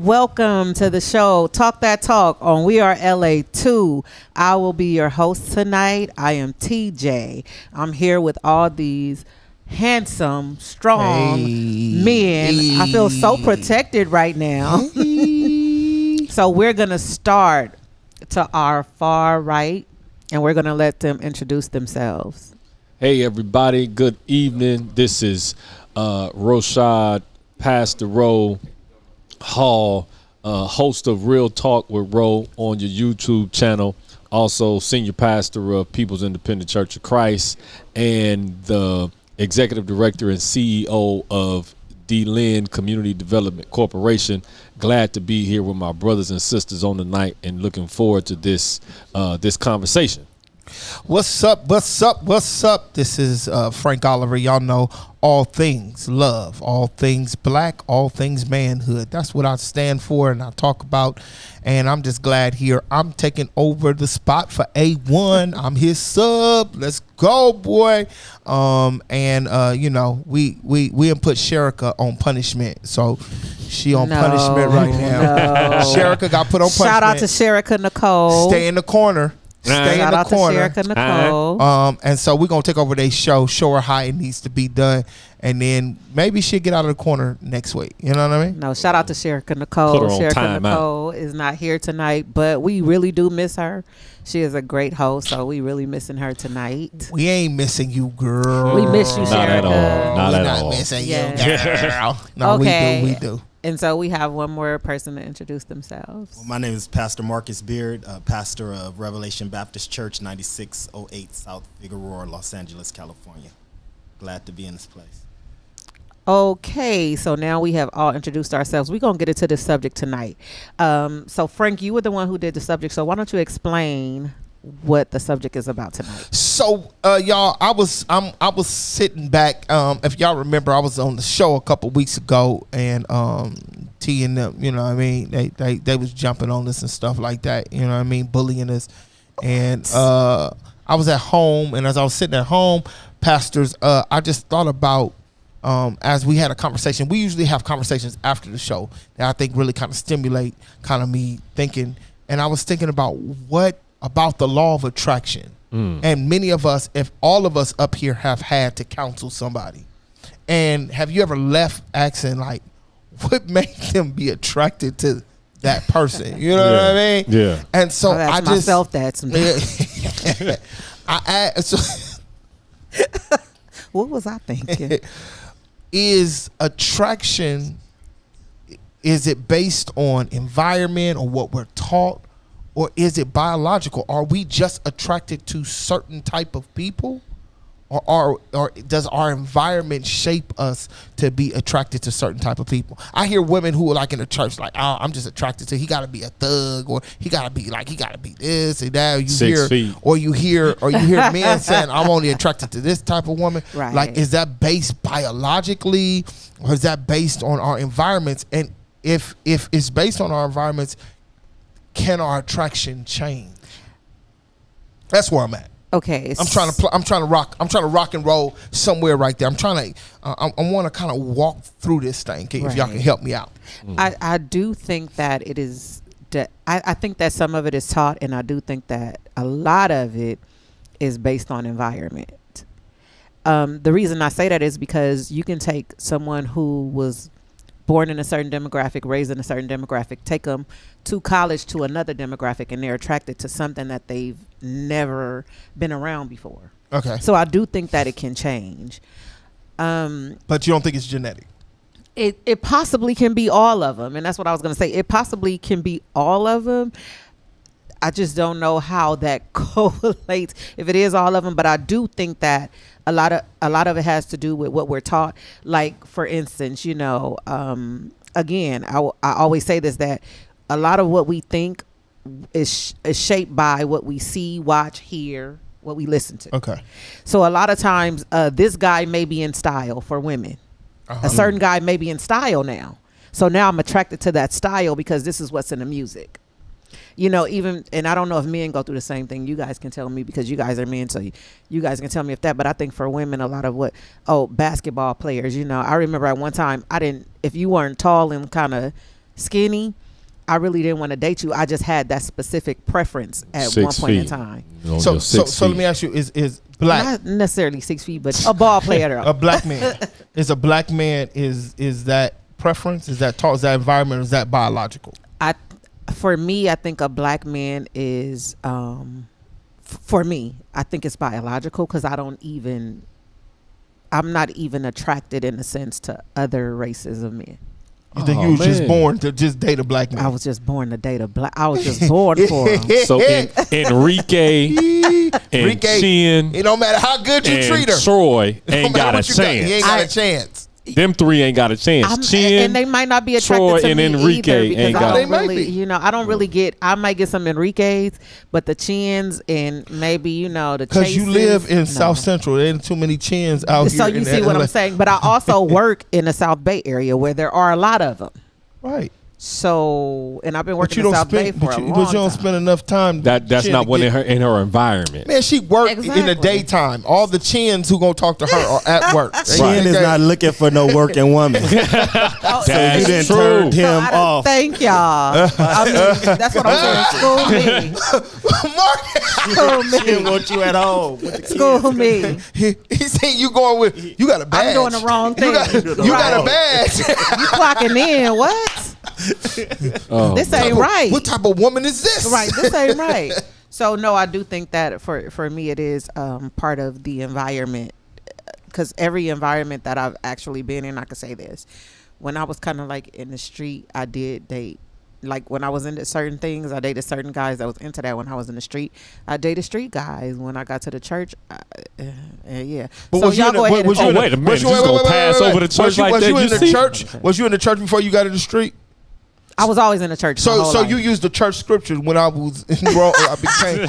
Welcome to the show, Talk That Talk on We Are LA 2. I will be your host tonight. I am TJ. I'm here with all these handsome, strong men. I feel so protected right now. So we're going to start to our far right, and we're going to let them introduce themselves. Hey, everybody. Good evening. This is Roshad Pastor Rowe Hall, host of Real Talk with Rowe on your YouTube channel. Also, senior pastor of People's Independent Church of Christ and the executive director and CEO of D-Lynn Community Development Corporation. Glad to be here with my brothers and sisters on the night and looking forward to this conversation. What's up? This is Frank Oliver. Y'all know all things love, all things black, all things manhood. That's what I stand for and I talk about. And I'm just glad here. I'm taking over the spot for A1. I'm his sub. Let's go, boy. You know, we put Sherika on punishment. So she on punishment right now. Sherika got put on punishment. Shout out to Sherika Nicole. Stay in the corner. Stay in the corner. To Sherika Nicole. And so we're gonna take over their show her how it needs to be done, and then maybe she'll get out of the corner next week. You know what I mean? No, shout out to Sherika Nicole. Put her on Sherika timeout. Nicole is not here tonight, but we really do miss her. She is a great host, so we really missing her tonight. We ain't missing you, girl. We miss you, Not at Sherika. all. Not We're at not all. missing Yeah. you, girl. No, Okay. we do. And so we have one more person to introduce themselves. Well, my name is Pastor Marcus Beard, pastor of Revelation Baptist Church, 9608 South Figueroa, Los Angeles, California. Glad to be in this place. Okay, so now we have all introduced ourselves. We're going to get into the subject tonight. So Frank, you were the one who did the subject, so why don't you explain what the subject is about tonight? So, y'all, I was sitting back. If y'all remember, I was on the show a couple weeks ago, and T and them, you know what I mean, they was jumping on us and stuff like that. You know what I mean, bullying us. And I was at home, and as I was sitting at home, pastors, I just thought about as we had a conversation. We usually have conversations after the show that I think really kind of stimulate kind of me thinking. And I was thinking about about the law of attraction. And many of us, if all of us up here have had to counsel somebody, and have you ever left asking like, what made them be attracted to that person? You know what I mean? Yeah. And so I asked myself that sometimes. What was I thinking? Is attraction, is it based on environment or what we're taught? Or is it biological? Are we just attracted to certain type of people? Or does our environment shape us to be attracted to certain type of people? I hear women who are like in the church, like, oh, I'm just attracted to, he got to be a thug, or he got to be this and that. You hear men saying, I'm only attracted to this type of woman. Right. Like, is that based biologically, or is that based on our environments? And if it's based on our environments, can our attraction change? That's where I'm at. Okay. I'm trying to rock and roll somewhere right there. I want to kind of walk through this thing. If y'all can help me out. I do think that it is. I think that some of it is taught, and I do think that a lot of it is based on environment. The reason I say that is because you can take someone who was born in a certain demographic, raised in a certain demographic, take them to college to another demographic, and they're attracted to something that they've never been around before. Okay. So I do think that it can change. But you don't think it's genetic? It possibly can be all of them, and that's what I was going to say. It possibly can be all of them. I just don't know how that correlates if it is all of them, but I do think that a lot of it has to do with what we're taught. Like, for instance, you know, again, I always say this, that a lot of what we think is shaped by what we see, watch, hear, what we listen to. Okay. So a lot of times, this guy may be in style for women. A certain guy may be in style now. So now I'm attracted to that style because this is what's in the music. You know, even, and I don't know if men go through the same thing. You guys can tell me because you guys are men, so you guys can tell me if that. But I think for women, a lot of basketball players, you know, I remember at one time, if you weren't tall and kind of skinny, I really didn't want to date you. I just had that specific preference at 6 one point in feet. time. You know, So, you're so, 6 so let feet. me ask you: Is black Not necessarily 6 feet, but a ball player. a black man? Is a black man is that preference? Is that tall? Is that environment? Or is that biological? For me, I think a black man is for me, I think it's biological because I'm not even attracted in a sense to other races of men. You think Oh, you was just man. born to just date a black man? I was just born to date a black. I was just born for him. So Enrique and Enrique, Chin it don't matter how good you and treat her. Troy It don't ain't matter got a what you got. He chance. ain't got a chance. Them three ain't got a chance. Chin, And they might not be attracted Troy, to and me Enrique either because ain't I got. don't They might really, be. I don't really get. I might get some Enriques, but the Chins and maybe the Because you Chases, live in no. South Central, there ain't too many chins out here. So you in see what LA. I'm saying? But I also work in the South Bay area where there are a lot of them. Right. So, and I've been But working you in don't South Bay spend. for But a you, long but you don't time. spend enough time. That's chin not to what get- in her environment. Man, she worked in the Exactly. daytime. All the chins who gonna talk to her are at work. Chin is not looking for no working woman. So Oh, That's you didn't true. turn so him I off. Thank y'all. I mean, that's what I'm saying. School me. Chin want you at home. With the School me. He saying you going with. You got a badge. I'm doing the wrong thing. You got a badge. You clocking in? What? Oh, This ain't right. What type of woman is this? Right. This ain't right. So no, I do think that for me it is part of the environment, because every environment that I've actually been in, I could say this. When I was kind of like in the street, I did date. Like when I was into certain things, I dated certain guys that was into that. When I was in the street, I dated street guys. When I got to the church, yeah. But So was you y'all in the, go ahead was and you in wait the- a minute, was you- you just wait, gonna wait, pass wait, over wait. the church Was you- like was that? you in You the see? church? Was you in the church before you got in the street? I was always in the church. my whole So life. you used the church scriptures when I was enrolled. I became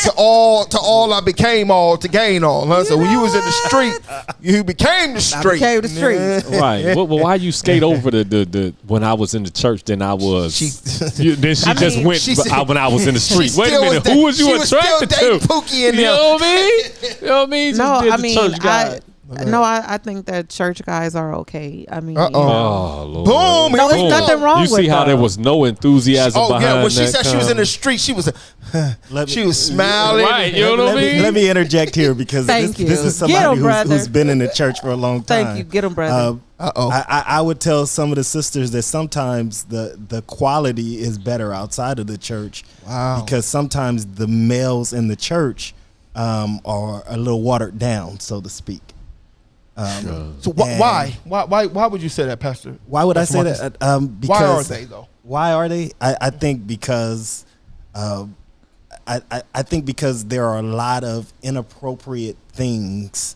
to all I became all to gain all. Huh? So when you was in the street, you became the street. became the street. Right. Well, why you skate over the when I was in the church? Then I was. Then she I just mean, went she said- when I was in the street. she Wait a still minute. was Who was she you was still attracted dating to? Pookie in You there. know what I mean? You know what I mean? No, Just did I the mean, church guy. I think that church guys are okay. I mean, Uh-oh. Oh Lord. Boom! No, here we there's go. nothing wrong You with see how them. there was no enthusiasm Oh behind yeah, when she that said she was in comment? the street, she was Let she me- was smiling. Right, you know what I mean? Let me interject here because Thank this is you. Get 'em, somebody brother. who's been in the church for a long time. Thank you. Get 'em, brother. Uh-oh. I would tell some of the sisters that sometimes the quality is better outside of the church. Wow. Because sometimes the males in the church are a little watered down, so to speak. So And- why would you say that, Pastor? Why would I Pastor say Marcus? that? Because Why are they though? Why are they? I think because I think because there are a lot of inappropriate things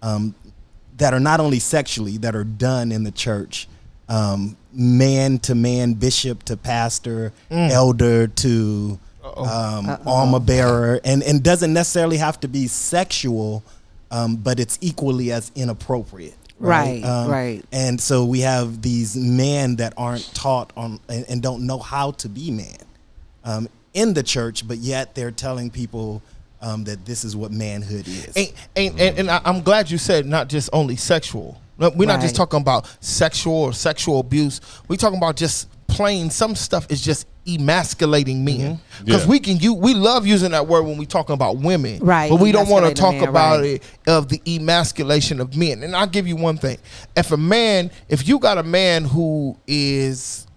that are not only sexually that are done in the church, man to man, bishop to pastor, elder to armor bearer, and doesn't necessarily have to be sexual, but it's equally as inappropriate. Right, right. And so we have these men that aren't taught on and don't know how to be man in the church, but yet they're telling people that this is what manhood is. And I'm glad you said not just only sexual. No, we're not just Right. talking about sexual or sexual abuse. We're talking about just plain. Some stuff is just emasculating men because Yeah. we love using that word when we talking about women, Right, But we don't want to emasculating talk men, about right. it of the emasculation of men. And I'll give you one thing: if you got a man who is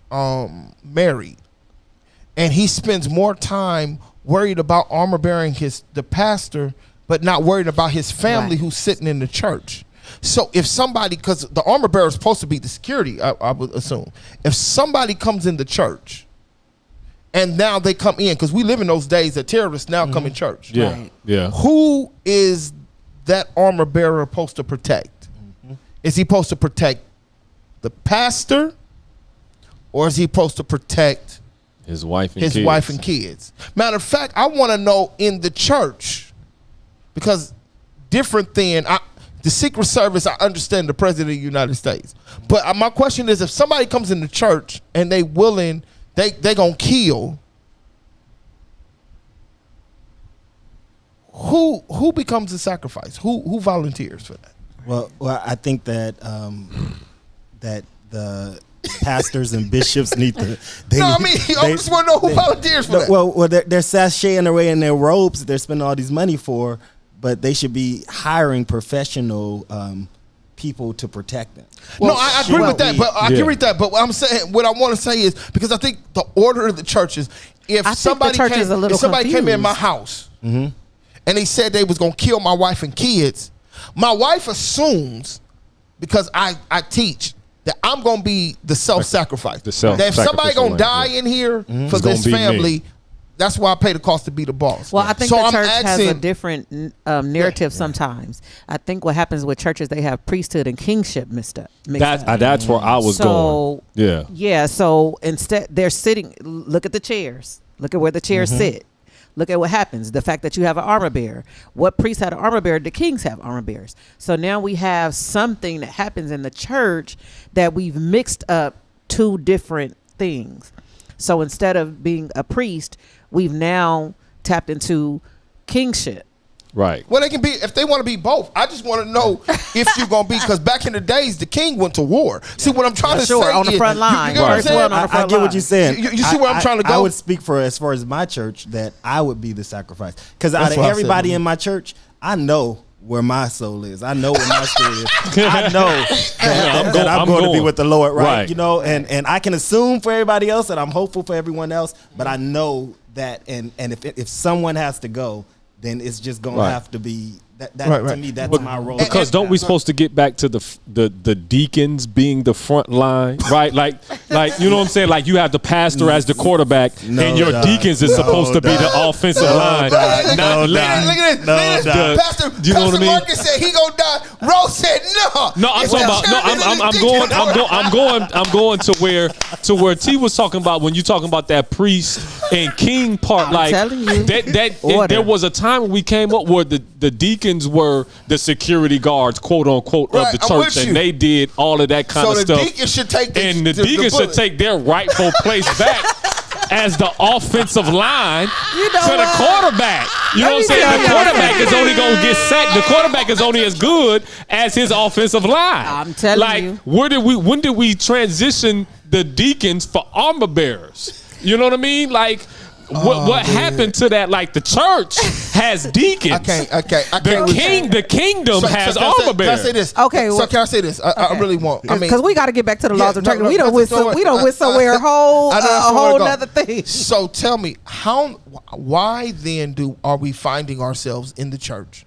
married, and he spends more time worried about armor bearing the pastor, but not worried about his family Right. who's sitting in the church. So if somebody, because the armor bearer is supposed to be the security, I would assume. If somebody comes in the church and now they come in, because we live in those days that terrorists now come in church. Yeah, Right. yeah. Who is that armor bearer supposed to protect? Is he supposed to protect the pastor, or is he supposed to protect His wife and his kids. wife and kids? Matter of fact, I want to know in the church, because different than the Secret Service, I understand the President of the United States. But my question is, if somebody comes in the church and they willing, they gonna kill, who becomes the sacrifice? Who volunteers for that? Well, I think that that the pastors and bishops need to. They No, I need- mean, I just want to know who volunteers for that. Well, they're sashaying their way in their robes that they're spending all these money for, but they should be hiring professional people to protect them. No, I agree with that, but I Yeah. agree with that. But what I'm saying, what I want to say is, because I think the order of the church is, if I think the somebody church came, is a little if somebody came in confused. my house and they said they was gonna kill my wife and kids, my wife assumes, because I teach, that I'm gonna be the self-sacrifice. The self- That if somebody sacrificial gonna lamb, die yeah. in here for It's gonna this be me. family, that's why I pay the cost to be the boss. Well, I think So the I'm church has a asking- different narrative sometimes. I think what happens with churches, they have priesthood and kingship mixed up. That's where I was going. Yeah. Yeah. So instead, they're sitting. Look at the chairs. Look at where the chairs sit. Look at what happens. The fact that you have an armor bearer. What priest had an armor bearer? The kings have armor bearers. So now we have something that happens in the church that we've mixed up two different things. So instead of being a priest, we've now tapped into kingship. Right. Well, they can be, if they want to be both. I just want to know if you're going to be, because back in the days, the king went to war. See, what I'm trying to Sure, say on the is, front line. You get what I'm First saying? one on the I front get what line. you're saying. You see where I'm trying to I go? would speak for, as far as my church, that I would be the sacrifice. Because out That's of what I everybody said. in my church, I know where my soul is. I know where my spirit is. I know that I'm going to be with the Lord, right? Right. You know, and I can assume for everybody else, and I'm hopeful for everyone else, but I know that, and if someone has to go, then it's just going to Right. have to be that. Right, To right. me, that's my role. Because don't we supposed to get back to the deacons being the front line, right? Like you know what I'm saying? Like you have the pastor as the quarterback, No, and your dog. deacons is No, supposed to be dog. the offensive No, line. dog. Look Not at letting- this. No, Look at this. dog. Pastor, You know what I Pastor mean? Marcus said he gonna die. Rose said no. No, I'm If talking the about. No, chairman I'm is going to where T was talking about when you talking about that priest and king part. I'm like telling you. Order. there was a time when we came up where the deacons were the security guards, quote unquote, Right, of the I'm church, with you. and they did all of that kind So of the stuff. deacons should take the, And the deacons should bullet. take their rightful place back as the offensive line You know to the what? quarterback. You know what I'm saying? tell The you quarterback something. is only going to get sacked. The quarterback is only as good as his offensive line. I'm telling like, you. when did we transition the deacons for armor bearers? You know what I mean? Like, what happened to that? Like, the church has deacons. I can't The kingdom has armor Can I bearers. say this? Okay, So well- can I say this? I really want. I mean, Because we got to get back to the laws of no, attraction. no, We don't that's went the way- we don't went somewhere a whole I know that's a where I whole go. nother thing. So tell me, why then are we finding ourselves in the church,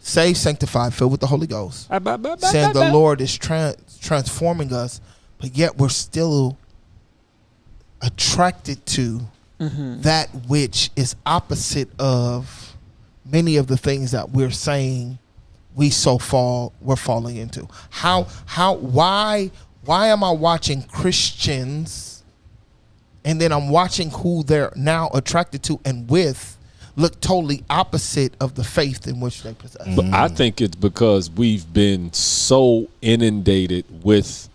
saved, sanctified, filled with the Holy Ghost, saying the Lord is transforming us, but yet we're still attracted to that which is opposite of many of the things that we're saying we're falling into? Why am I watching Christians and then I'm watching who they're now attracted to and with look totally opposite of the faith in which they possess? But I think it's because we've been so inundated with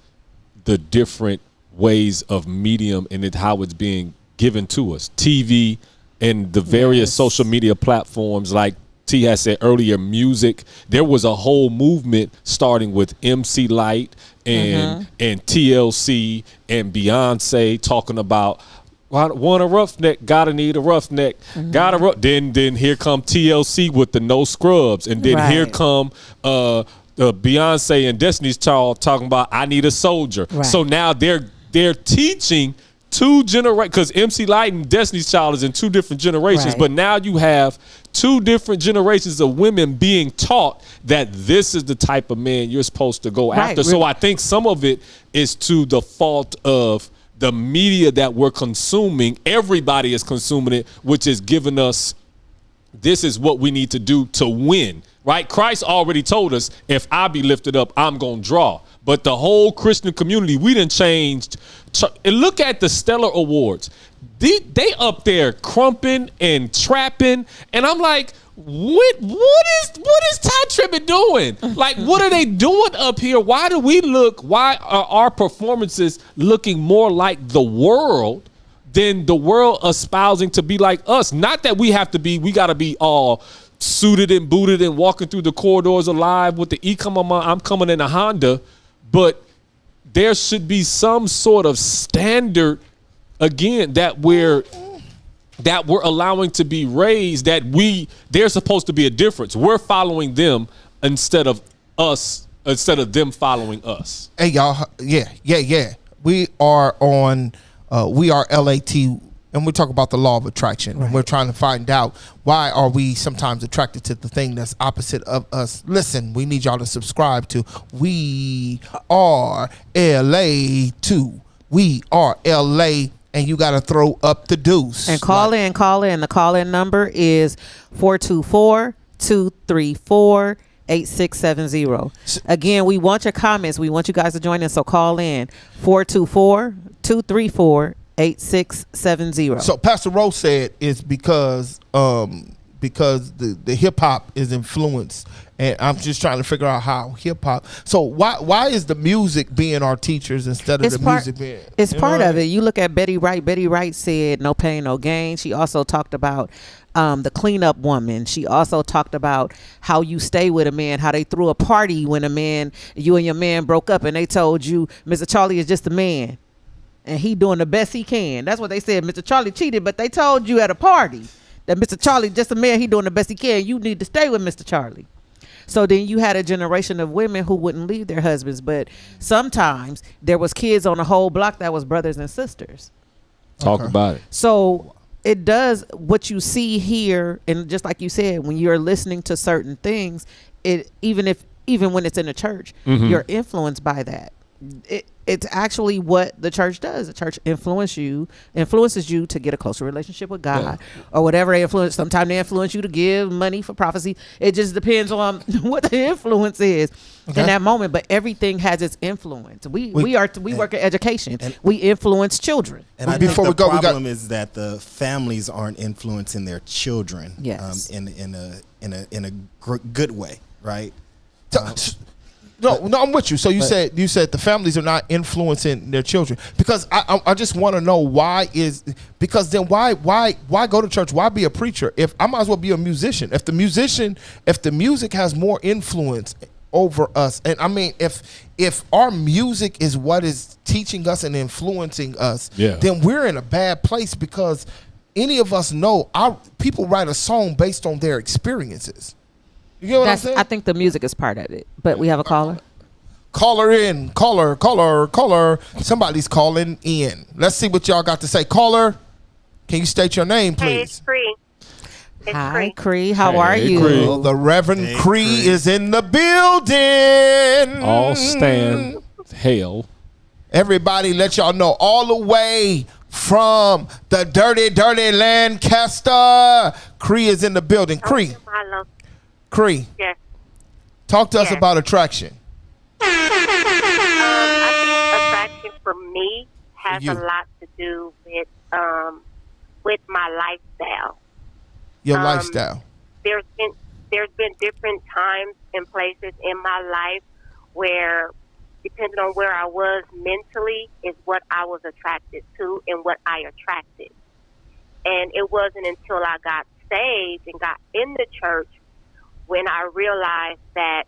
the different ways of medium and how it's being given to us. TV and the various social media platforms, like T has said earlier, music. There was a whole movement starting with MC Lyte and TLC and Beyonce talking about want a roughneck, gotta need a roughneck, then here come TLC with the no scrubs, and then here Right. come Beyonce and Destiny's Child talking about I need a soldier. Right. So now they're teaching two generations, because MC Lyte and Destiny's Child is in two different generations, Right. but now you have two different generations of women being taught that this is the type of man you're supposed to go Right. after. So I think some of it is to the fault of the media that we're consuming. Everybody is consuming it, which is giving us this is what we need to do to win, right? Christ already told us, if I be lifted up, I'm going to draw. But the whole Christian community, we done changed. And look at the Stellar Awards. They up there crumping and trapping. And I'm like, what is Ty Tribbett doing? Like, what are they doing up here? Why are our performances looking more like the world than the world espousing to be like us? Not that we got to be all suited and booted and walking through the corridors alive with the I'm coming in a Honda, but there should be some sort of standard again that we're allowing to be raised, that there's supposed to be a difference. We're following them instead of them following us. Hey y'all, yeah. We are on we are LAT, and we talk about the law of attraction. Right. And we're trying to find out why are we sometimes attracted to the thing that's opposite of us. Listen, we need y'all to subscribe to We Are LA2. We Are LA, and you got to throw up the deuce. And call in. The call-in number is 424-234-8670. Again, we want your comments. We want you guys to join in, so call in 424-234-8670. So Pastor Rose said it's because the hip hop is influenced, and I'm just trying to figure out how hip hop. So why is the music being our teachers instead of music being? It's part of it. You look at Betty Wright. Betty Wright said, "No pain, no gain." She also talked about the cleanup woman. She also talked about how you stay with a man, how they threw a party when you and your man broke up, and they told you Mr. Charlie is just a man and he doing the best he can. That's what they said. Mr. Charlie cheated, but they told you at a party that Mr. Charlie just a man, he doing the best he can. You need to stay with Mr. Charlie. So then you had a generation of women who wouldn't leave their husbands, but sometimes there was kids on the whole block that was brothers and sisters. Talk about it. So it does what you see here, and just like you said, when you're listening to certain things, it even when it's in a church, you're influenced by that. It's actually what the church does. The church influences you to get a closer relationship with God, or whatever they influence. Sometimes they influence you to give money for prophecy. It just depends on what the influence is in that moment. But everything has its influence. We work in education. We influence children. And I think the problem is that the families aren't influencing their children. Yes. In a good way, right? No, I'm with you. So you said the families are not influencing their children, because I just want to know why go to church? Why be a preacher if I might as well be a musician? If the music has more influence over us, and I mean if our music is what is teaching us and influencing us, then we're in a bad place, because any of us know people write a song based on their experiences. You get what I'm saying? I think the music is part of it. But we have a caller. Caller in. Caller. Somebody's calling in. Let's see what y'all got to say. Caller, can you state your name, please? Hey, it's Cree. Hi, Cree. How are you? Cree. The Reverend Cree is in the building. All stand hail. Everybody, let y'all know, all the way from the dirty Lancaster, Cree is in the building. Cree. Cree, Yes. talk to us about attraction. I think attraction for me has a lot to do with my lifestyle. Your lifestyle. There's been different times and places in my life where, depending on where I was mentally, is what I was attracted to and what I attracted. And it wasn't until I got saved and got in the church when I realized that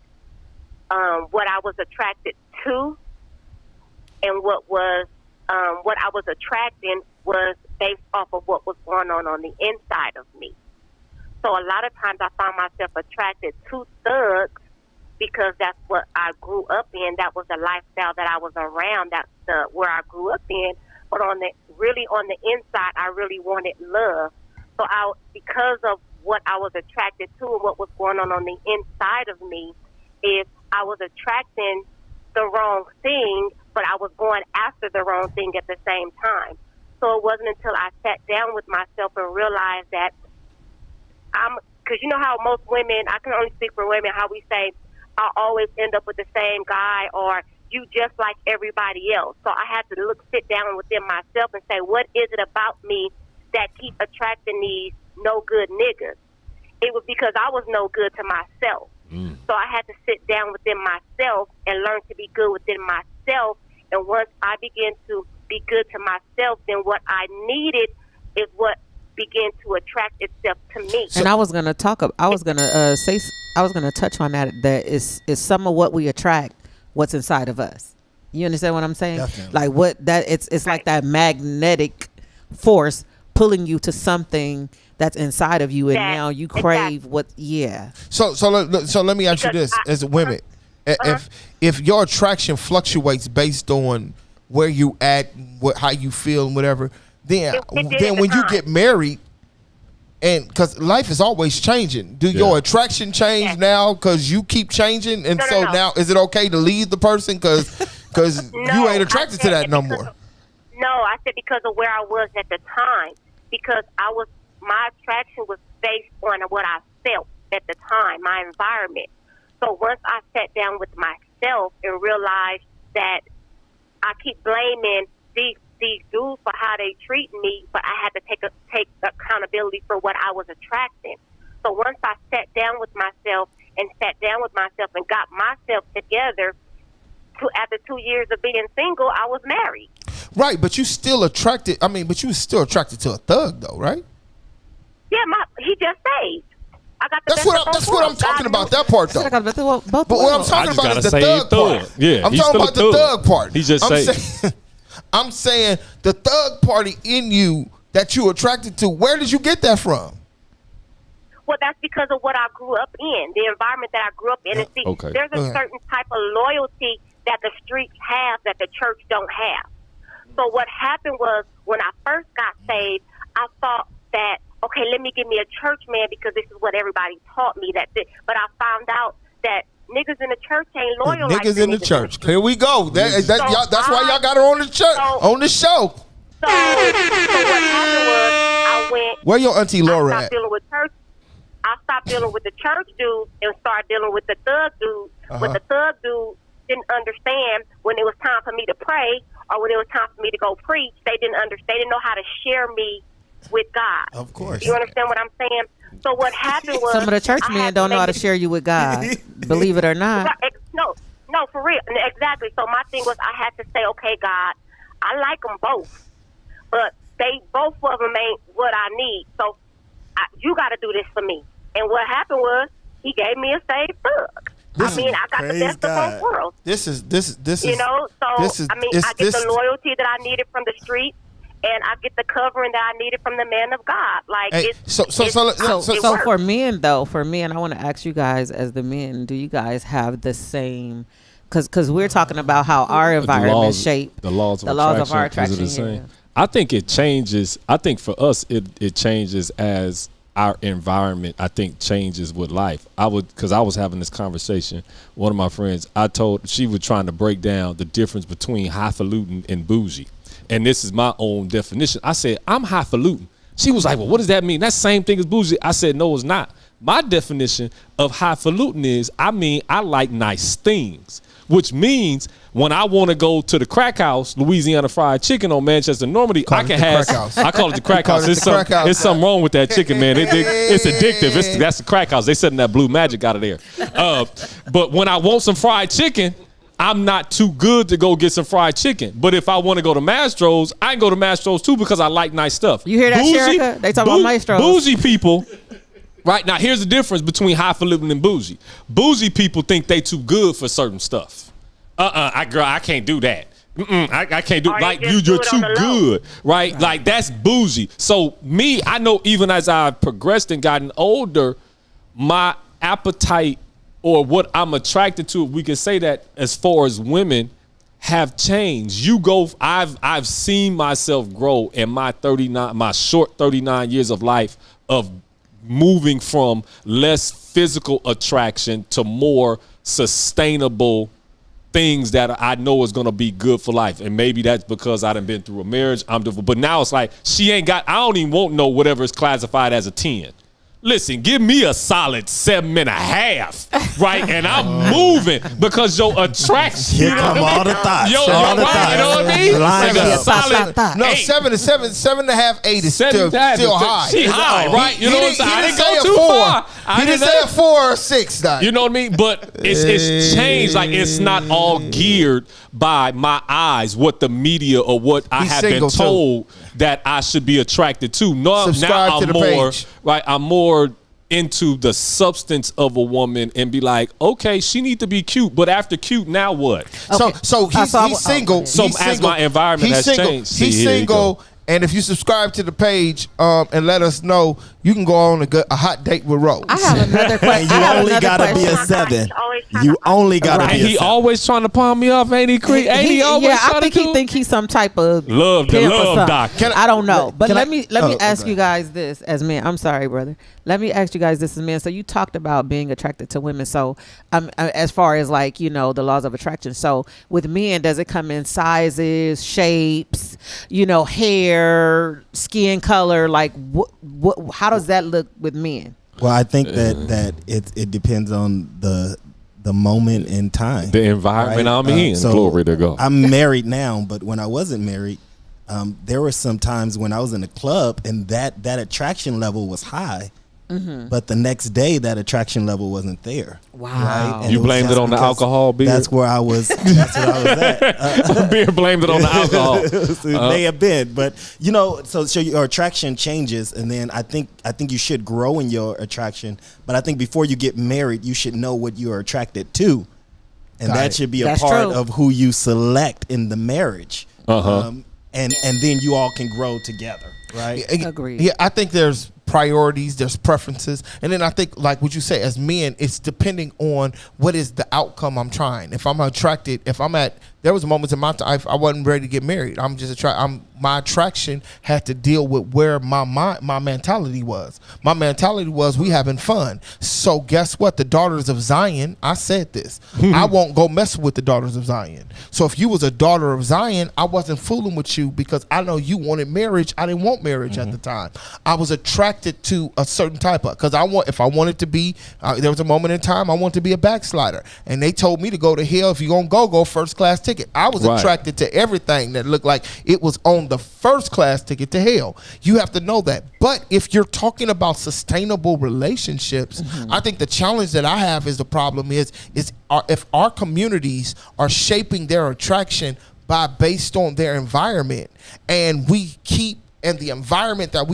what I was attracted to and what I was attracting was based off of what was going on the inside of me. So a lot of times I found myself attracted to thugs because that's what I grew up in. That was the lifestyle that I was around. That's where I grew up in. But on the inside, I really wanted love. So because of what I was attracted to and what was going on the inside of me, is I was attracting the wrong thing, but I was going after the wrong thing at the same time. So it wasn't until I sat down with myself and realized that because you know how most women, I can only speak for women, how we say, I'll always end up with the same guy, or you just like everybody else. So I had to sit down within myself and say, what is it about me that keep attracting these no good niggas? It was because I was no good to myself. So I had to sit down within myself and learn to be good within myself. And once I began to be good to myself, then what I needed is what began to attract itself to me. And I was gonna touch on that. That is some of what we attract, what's inside of us. You understand what I'm saying? Definitely. Like what that it's like that magnetic force pulling you to something that's inside of you, and That- now you crave exactly. what. Yeah. So let me ask you Because this: as women, if your attraction fluctuates based on where you at, how you feel, and whatever, then It did then at the when you time. get married, and because life is always changing, do your attraction change Yes. now because you keep changing, and No, so no. now is it okay to leave the person because No, you ain't attracted I to said that no because more? of- No, I said because of where I was at the time. Because my attraction was based on what I felt at the time, my environment. So once I sat down with myself and realized that I keep blaming these dudes for how they treat me, but I had to take accountability for what I was attracting. So once I sat down with myself and got myself together, after 2 years of being single, I was married. Right, but you still attracted. I mean, but you was still attracted to a thug, though, right? Yeah, he just saved. I got the That's best what of I'm. both That's what I'm worlds. talking God about. knew- That part, though. I got both But what I'm worlds. talking I just about gotta is the say thug thug. part. Yeah, I'm he's talking still a about the thug. thug part. He just I'm say- saying, I'm saying the thug party in you that you attracted to. Where did you get that from? Well, that's because of what I grew up in, the environment that I grew up in. And see, okay. there's a Okay. certain type of loyalty that the streets have that the church don't have. So what happened was when I first got saved, I thought that, okay, let me give me a church man because this is what everybody taught me. But I found out that niggas in the church ain't loyal like Niggas in the church. Here we go. That's So why y'all got her on the church on the show. So what happened was I went. Where your auntie Laura I stopped at? dealing with church. I stopped dealing with the church dudes and started dealing with the thug dudes. But the thug dudes didn't understand when it was time for me to pray or when it was time for me to go preach. They didn't understand. They didn't know how to share me with God. Of course. You understand what I'm saying? So what happened was Some of the church I men had don't know how to make share you with God. Believe it or not. No, for real. Exactly. So my thing was I had to say, okay, God, I like them both, but both of them ain't what I need. So you got to do this for me. And what happened was he gave me a saved thug. I mean, I got the praise best God. of both worlds. This is. You know, so this is- I mean, it's- I get this- the loyalty that I needed from the street, and I get the covering that I needed from the man of God. Like Hey, it's so it So works. for men, I want to ask you guys, as the men, do you guys have the same? Because we're talking about how our environment shape the laws of our attraction. attraction. Is it the yeah. same? I think it changes. I think for us, it changes as our environment, I think, changes with life. Because I was having this conversation. One of my friends, she was trying to break down the difference between highfalutin and bougie. And this is my own definition. I said, I'm highfalutin. She was like, well, what does that mean? That's the same thing as bougie. I said, no, it's not. My definition of highfalutin is, I like nice things, which means when I want to go to the crack house, Louisiana Fried Chicken on Manchester Normandy, Call I it can the have. crack house. I call it the crack call house. it the crack house. It's something wrong with that chicken, man. It's addictive. That's the crack house. They setting that blue magic out of there. But when I want some fried chicken, I'm not too good to go get some fried chicken. But if I want to go to Mastro's, I can go to Mastro's too because I like nice stuff. You hear that, Sherika? They talk about Maestros. Bougie people. Right now, here's the difference between highfalutin and bougie. Bougie people think they too good for certain stuff. I can't do that. I can't do Or like they you're just do it too on the low. good, right? Like that's bougie. So me, I know even as I've progressed and gotten older, my appetite or what I'm attracted to, we can say that as far as women have changed. I've seen myself grow in my short 39 years of life of moving from less physical attraction to more sustainable things that I know is going to be good for life. And maybe that's because I done been through a marriage. But now it's like I don't even want no whatever is classified as a 10. Listen, give me a solid 7.5, right? And I'm moving because your attraction. Here come all the thoughts. Yo, all the right, you know what I mean? Line Like a up. solid No, 8. 7.5, 8 is still high. She high, right? You know what I'm saying? I He didn't didn't go say too a 4. far. He didn't say a 4 or 6. Though. You know what I mean? But it's changed. Like it's not all geared by my eyes, what the media or what I He's have been single, too. told that I should be attracted to. No, Subscribe now to I'm the more page. right. I'm more into the substance of a woman and be like, okay, she need to be cute, but after cute, now what? Okay. So he's single. So he's as single. my environment He's has single. changed, see, He's here you single. go. And if you subscribe to the page and let us know, you can go on a hot date with Rose. I have another question. And you only gotta be a question. 7. Always trying You to- only gotta Right. And be a he 7. always trying to palm me off, ain't he, Creek? Ain't he always I trying think to he do? think he's some type of Love, the pimp or love something. doctor. I don't know, but can let I- me oh, ask okay. you guys this as men. I'm sorry, brother. Let me ask you guys this as men. So you talked about being attracted to women. So as far as like the laws of attraction. So with men, does it come in sizes, shapes, hair, skin color? Like what? How does that look with men? Well, I think that it depends on the moment in time. The environment I'm in. Glory to God. I'm married now, but when I wasn't married, there were some times when I was in a club and that attraction level was high, but the next day that attraction level wasn't there. Wow. And You was blamed just it on the because alcohol, Beard? That's where I was. That's what I was at. Beard blamed it on the alcohol. It may have been, but so your attraction changes, and then I think you should grow in your attraction. But I think before you get married, you should know what you are attracted to, and Got that it. should be a That's part true. of who you select in the marriage. And then you all can grow together, right? Agreed. Yeah, I think there's priorities, there's preferences, and then I think, like what you say, as men, it's depending on what is the outcome I'm trying. If I'm attracted, there was moments in my life I wasn't ready to get married. I'm just my attraction had to deal with where my mentality was. My mentality was we having fun. So guess what? The Daughters of Zion, I said this. I won't go mess with the Daughters of Zion. So if you was a daughter of Zion, I wasn't fooling with you because I know you wanted marriage. I didn't want marriage at the time. I was attracted to a certain type of, because if I wanted to be, there was a moment in time I wanted to be a backslider, and they told me to go to hell. If you're gonna go first class ticket. I was Right. attracted to everything that looked like it was on the first class ticket to hell. You have to know that. But if you're talking about sustainable relationships, I think the challenge that I have is the problem is if our communities are shaping their attraction based on their environment, and the environment that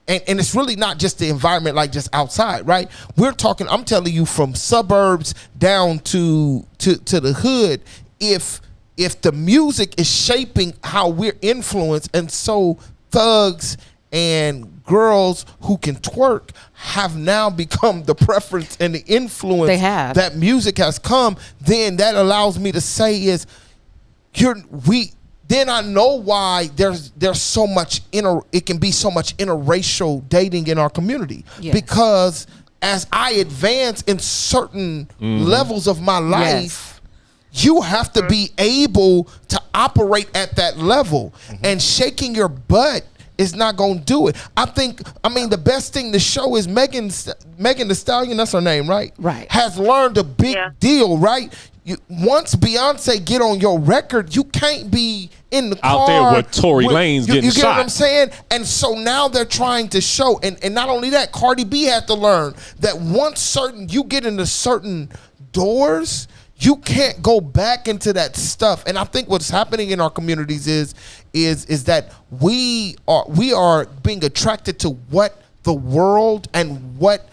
and it's really not just the environment, like just outside, right? We're talking, I'm telling you, from suburbs down to the hood. If the music is shaping how we're influenced, and so thugs and girls who can twerk have now become the preference and the influence They have. that music has come, then that allows me to say is then I know why there's so much it can be so much interracial dating in our community. Yes. Because as I advance in certain levels of my life, you have to be able to operate at that level, and shaking your butt is not going to do it. I mean, the best thing to show is Megan Thee Stallion, that's her name, right? Right. Has learned a big Yeah. deal, right? Once Beyonce get on your record, you can't be in the Out car there with Tory Lanez getting you get what shot. I'm saying? And so now they're trying to show, and not only that, Cardi B had to learn that once you get into certain doors, you can't go back into that stuff. And I think what's happening in our communities is that we are being attracted to what the world and what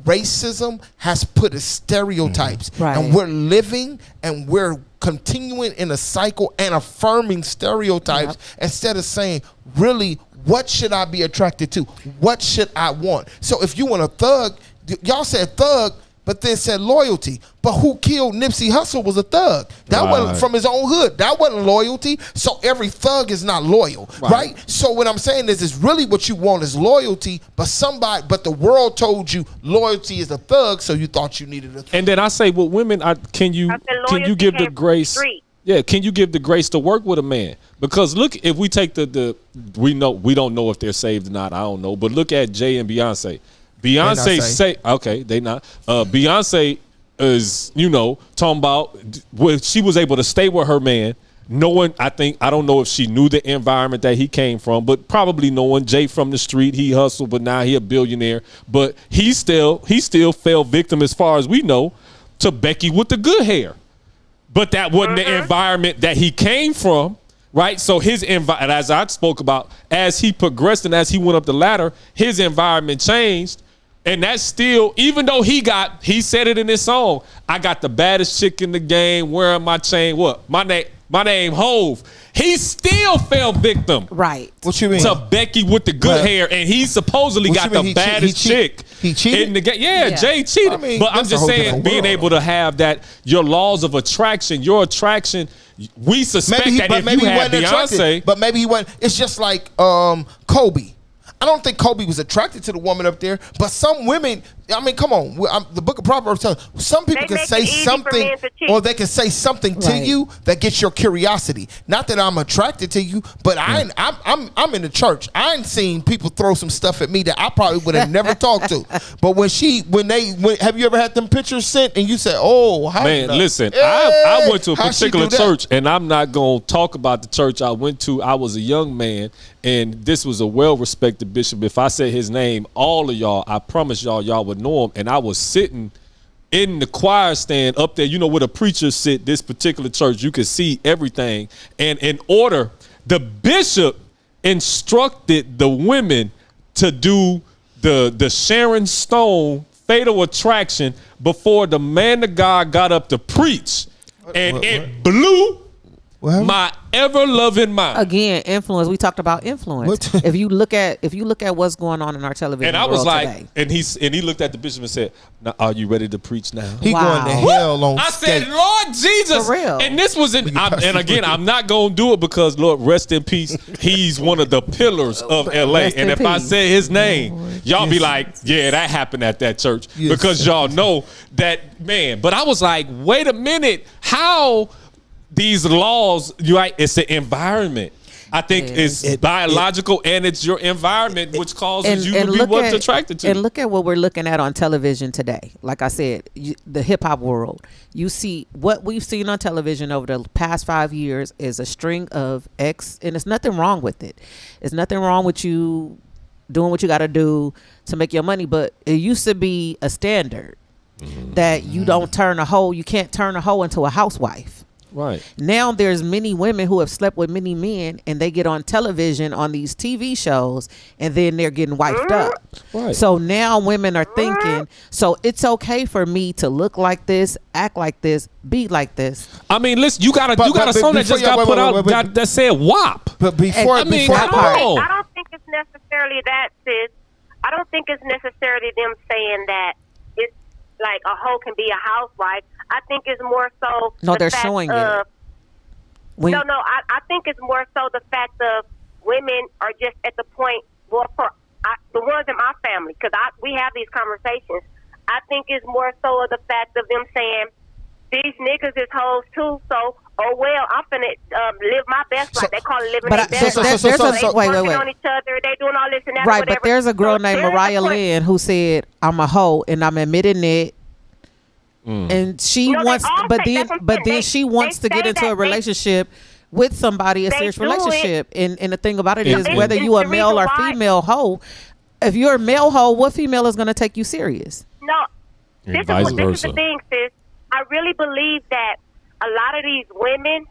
racism has put as stereotypes. Right. And we're living and we're continuing in a cycle and affirming stereotypes instead of saying, really, what should I be attracted to? What should I want? So if you want a thug, y'all said thug, but then said loyalty. But who killed Nipsey Hussle was a thug. That wasn't from his own hood. That wasn't loyalty. So every thug is not loyal, right? So what I'm saying is really what you want is loyalty, but the world told you loyalty is a thug, so you thought you needed a thug. And then I say, well, women, can you loyalty give the came from the grace? street. Yeah, can you give the grace to work with a man? Because look, if we take we don't know if they're saved or not. I don't know, but look at Jay and Beyonce. Beyonce say okay, they not. Beyonce is talking about when she was able to stay with her man. Knowing, I don't know if she knew the environment that he came from, but probably knowing Jay from the street, he hustled, but now he a billionaire. But he still fell victim, as far as we know, to Becky with the good hair. But that wasn't the environment that he came from. right? So his and as I spoke about, as he progressed and as he went up the ladder, his environment changed. And that's still, even though he said it in his song, I got the baddest chick in the game, wearing my chain. What? My name Hove. He still fell victim. Right. What you mean? To Becky with the good Well, hair, and he supposedly what got you mean? the He baddest chick He cheated? in the game. Yeah, Yeah. Jay cheated. I mean, but I'm that's a just whole saying, different being world. able to have that, your laws of attraction, your attraction, we suspect that if you had Beyonce. But maybe he wasn't. It's just like Kobe. I don't think Kobe was attracted to the woman up there, but some women, I mean, come on. The Book of Proverbs tells some people They can make say it easy for something, men to cheat. or they can say something to Right. you that gets your curiosity. Not that I'm attracted to you, but I'm in the church. I ain't seen people throw some stuff at me that I probably would have never talked to. But when have you ever had them pictures sent and you said, "Oh, how Man, the- listen, hey, I went to a how'd she particular do that?" church, and I'm not going to talk about the church I went to. I was a young man, and this was a well-respected bishop. If I said his name, all of y'all, I promise y'all would know him. And I was sitting in the choir stand up there, where the preachers sit, this particular church, you could see everything. And in order, the bishop instructed the women to do the Sharon Stone Fatal Attraction before the man of God got up to preach. And it blew What? my ever-loving mind. Again, influence. We talked about influence. What? if you look at what's going on in our television And I was world like, today. and he looked at the bishop and said, "Now, are you ready to preach now?" He Wow. going to hell on I said, skate. Lord Jesus. For real. And this was and again, I'm not going to do it because, Lord, rest in peace. He's one of the pillars of LA. Rest And in if I peace. say his name, y'all be like, yeah, that happened at that church. Yes. Because y'all know that, man. But I was like, wait a minute. How these laws, it's the environment. I think it's biological and it's your environment which causes you to be what's attracted to. And look at what we're looking at on television today. Like I said, the hip hop world. You see what we've seen on television over the past 5 years is a string of and there's nothing wrong with it. There's nothing wrong with you doing what you got to do to make your money, but it used to be a standard that you can't turn a hoe into a housewife. Right. Now there's many women who have slept with many men and they get on television on these TV shows and then they're getting wiped up. Right. So now women are thinking, so it's okay for me to look like this, act like this, be like this. I mean, listen, you got a But song that before just y'all- got wait, put wait, out wait, wait. that said WAP. But before, I mean, before come part. on. I don't think it's necessarily that, sis. I don't think it's necessarily them saying that it's like a hoe can be a housewife. I think it's more so No, the they're fact showing of, it. When, I think it's more so the fact of women are just at the point, the ones in my family, because we have these conversations. I think it's more so of the fact of them saying, these niggas is hoes too, so, oh well, I'm finna live my best life. They call it living But their I- best so- life. there's a- They wait, working wait. on each other, they doing all this and that, right, whatever. but there's a girl So named there is a Mariah point- Lynn who said, I'm a hoe and I'm admitting it. And she No, they wants, all but say- then, that's what I'm but saying. then They- she wants they to get say into that a they- relationship with somebody, a They serious do it. relationship. And the thing about it is, And- whether and you a the male or reason why- female hoe, if you're a male hoe, what female is going to take you serious? No, And this vice is the versa. thing, sis. I really believe that a lot of these women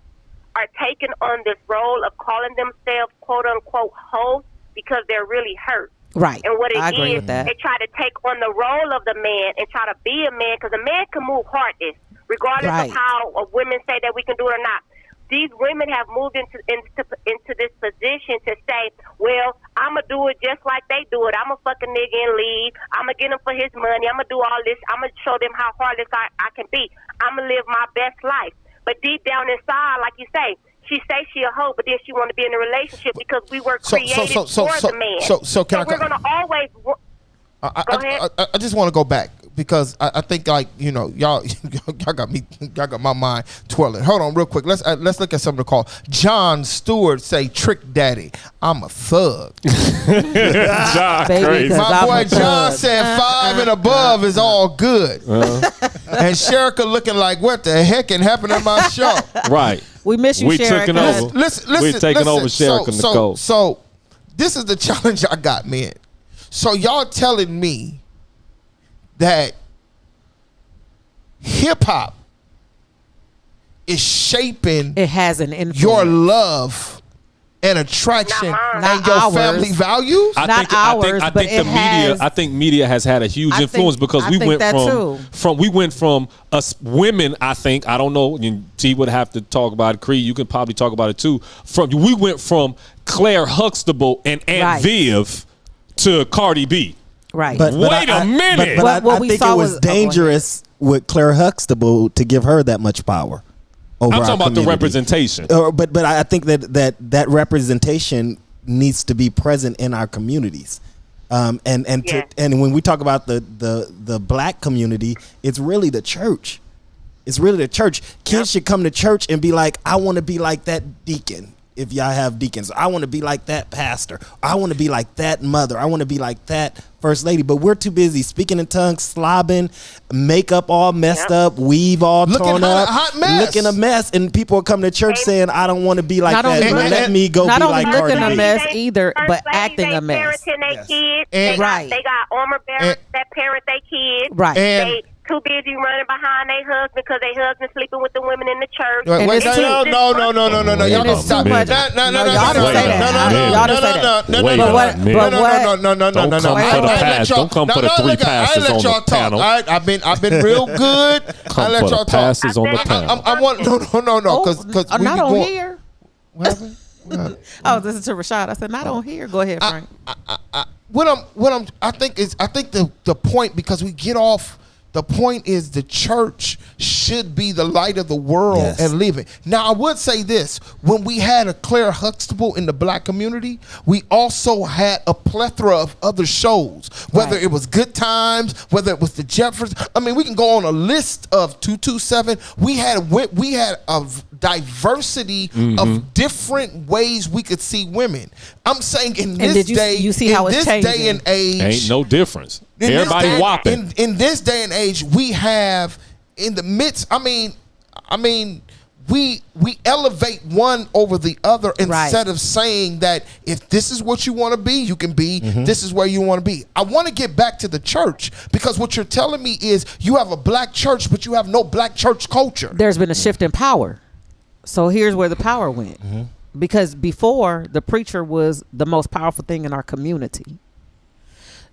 are taking on this role of calling themselves "quote unquote" hoes because they're really hurt. Right. And what it I agree is, with that. they try to take on the role of the man and try to be a man because a man can move heartless, regardless Right. of how women say that we can do it or not. These women have moved into this position to say, well, I'm going to do it just like they do it. I'm going to fuck a nigga and leave. I'm going to get him for his money. I'm going to do all this. I'm going to show them how heartless I can be. I'm going to live my best life. But deep down inside, like you say, she say she a hoe, but then she want to be in a relationship because we were created for the man. So can I we're going to always... Go ahead. I just want to go back because I think y'all y'all got my mind twirling. Hold on real quick. Let's look at some of the call. John Stewart say Trick Daddy, I'm a thug. John, Baby, crazy. 'cause My I'm boy a John thug. said 5 and above is all good. And Sherika looking like what the heck can happen at my show? Right. We miss you, We Sherika. taking over. We're taking over Sherika Nicole. So this is the challenge I got, man. So y'all telling me that hip hop is shaping It has an influence. your love and attraction Not mine. and Not your ours. family values? Not ours, but it has- I think media has had a huge I influence think- because I we think went that too. from us women. I think I don't know. T would have to talk about it. Creed, you can probably talk about it too. We went from Claire Huxtable and Aunt Right. Viv to Cardi B. Right. Wait a minute. But What I we think saw it was was- oh, go ahead. dangerous with Claire Huxtable to give her that much power. Over I'm our talking about the community. representation. But I think that representation needs to be present in our communities. And Yeah. when we talk about the black community, it's really the church. It's really the church. Kids should come to church and be like, I want to be like that deacon. If y'all have deacons, I want to be like that pastor. I want to be like that mother. I want to be like that first lady. But we're too busy speaking in tongues, slobbing, makeup all messed up, weave all Looking torn hot- up, hot mess. looking a mess. And people are coming to church saying, I don't want to be like Not that. only But look- let me go not be only like looking Cardi a B. mess either, First but ladies, acting they a mess. parenting their Yes. kids. And- Right. They got armor bearers that parent their kids. Right. And- They too busy running behind their husband because their husband sleeping with the women in the church. Wait, And wait, it's no, too- no, no, no, no, no, no, y'all And don't it's stop. too much. No, No, no, no, y'all no, didn't say that. no, no, no, Y'all no, didn't say no, that. no, no, Wait no, a what- minute. but no, what- no, no, no, no, Don't no, come no. for the I let past. y'all- Don't come no, for the no, three look, I pastors let on the y'all talk. panel. All right, I've been real good. I Come let for the y'all talk. pastors on the panel. I want no, because we not be on going. here. What happened? What happened? I was listening to Rashad. I said, not on here. Go ahead, Frank. I think the point, because we get off. The point is the church should be the light of the world Yes. and live it. Now, I would say this. When we had a Claire Huxtable in the black community, we also had a plethora of other shows, whether Right. it was Good Times, whether it was the Jeffersons. I mean, we can go on a list of 227. We had a diversity of different ways we could see women. I'm saying in this did you- day, you see how in it's this day changing? and age, Ain't no difference. in this Everybody day- whopping. In this day and age, we have in the midst. I mean, we elevate one over the other instead of saying that if this is what you want to be, you can be. This is where you want to be. I want to get back to the church, because what you're telling me is you have a black church, but you have no black church culture. There's been a shift in power. So here's where the power went. Because before, the preacher was the most powerful thing in our community.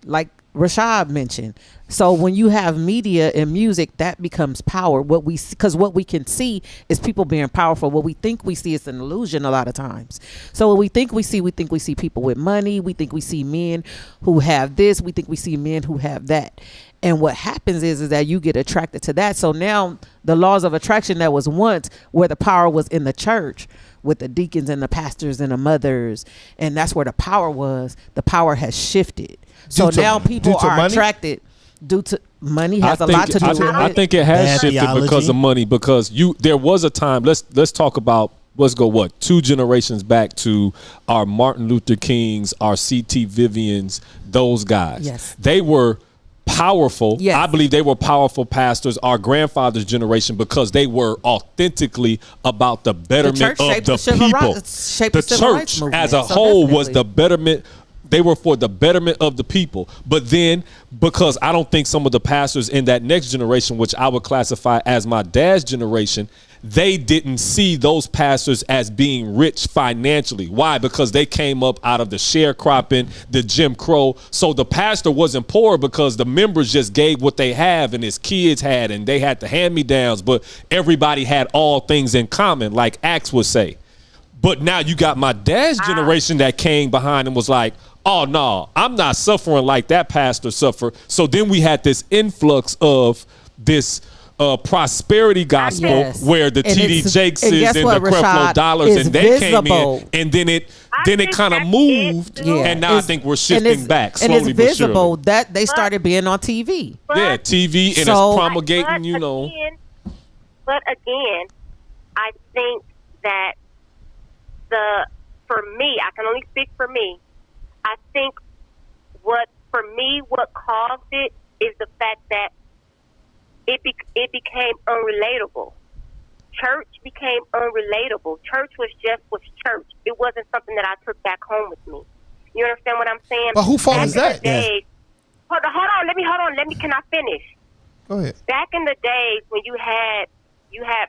Like Rashad mentioned. So when you have media and music, that becomes power. Because what we can see is people being powerful. What we think we see is an illusion a lot of times. So what we think we see people with money. We think we see men who have this. We think we see men who have that. And what happens is that you get attracted to that. So now the laws of attraction that was once where the power was in the church with the deacons and the pastors and the mothers, and that's where the power was. The power has shifted. So Due to- now people due to are money? attracted due to money has a lot to do with I it. think it has Bad shifted theology. because of money. Because there was a time. Let's talk about. Let's go 2 generations back to our Martin Luther Kings, our C.T. Vivians, those guys. Yes. They were powerful. Yes. I believe they were powerful pastors, our grandfather's generation, because they were authentically about the betterment church of shaped the the civil people. rights- shaped The the civil rights church movement. as a So whole was definitely. the betterment. They were for the betterment of the people. But then, because I don't think some of the pastors in that next generation, which I would classify as my dad's generation, they didn't see those pastors as being rich financially. Why? Because they came up out of the sharecropping, the Jim Crow. So the pastor wasn't poor because the members just gave what they have and his kids had, and they had the hand-me-downs, but everybody had all things in common, like Acts would say. But now you got my dad's generation that came behind and was like, oh, no, I'm not suffering like that pastor suffered. So then we had this influx of this prosperity gospel Yes. where the And TD it's- Jakes and guess and what, the Creflo Rashad, Dollars, is and they visible. came in, and then it think kind of that's moved, it, too. and now I think we're and shifting it's- back and slowly it's but visible surely. that they started being on TV. Yeah, TV, and So- it's promulgating, you know. But again, I think that for me, I can only speak for me. I think what caused it is the fact that it became unrelatable. Church became unrelatable. Church was church. It wasn't something that I took back home with me. You understand what I'm saying? But whose fault Back is in the that? days- Hold on. Let me. Can I finish? Go ahead. Back in the days when you had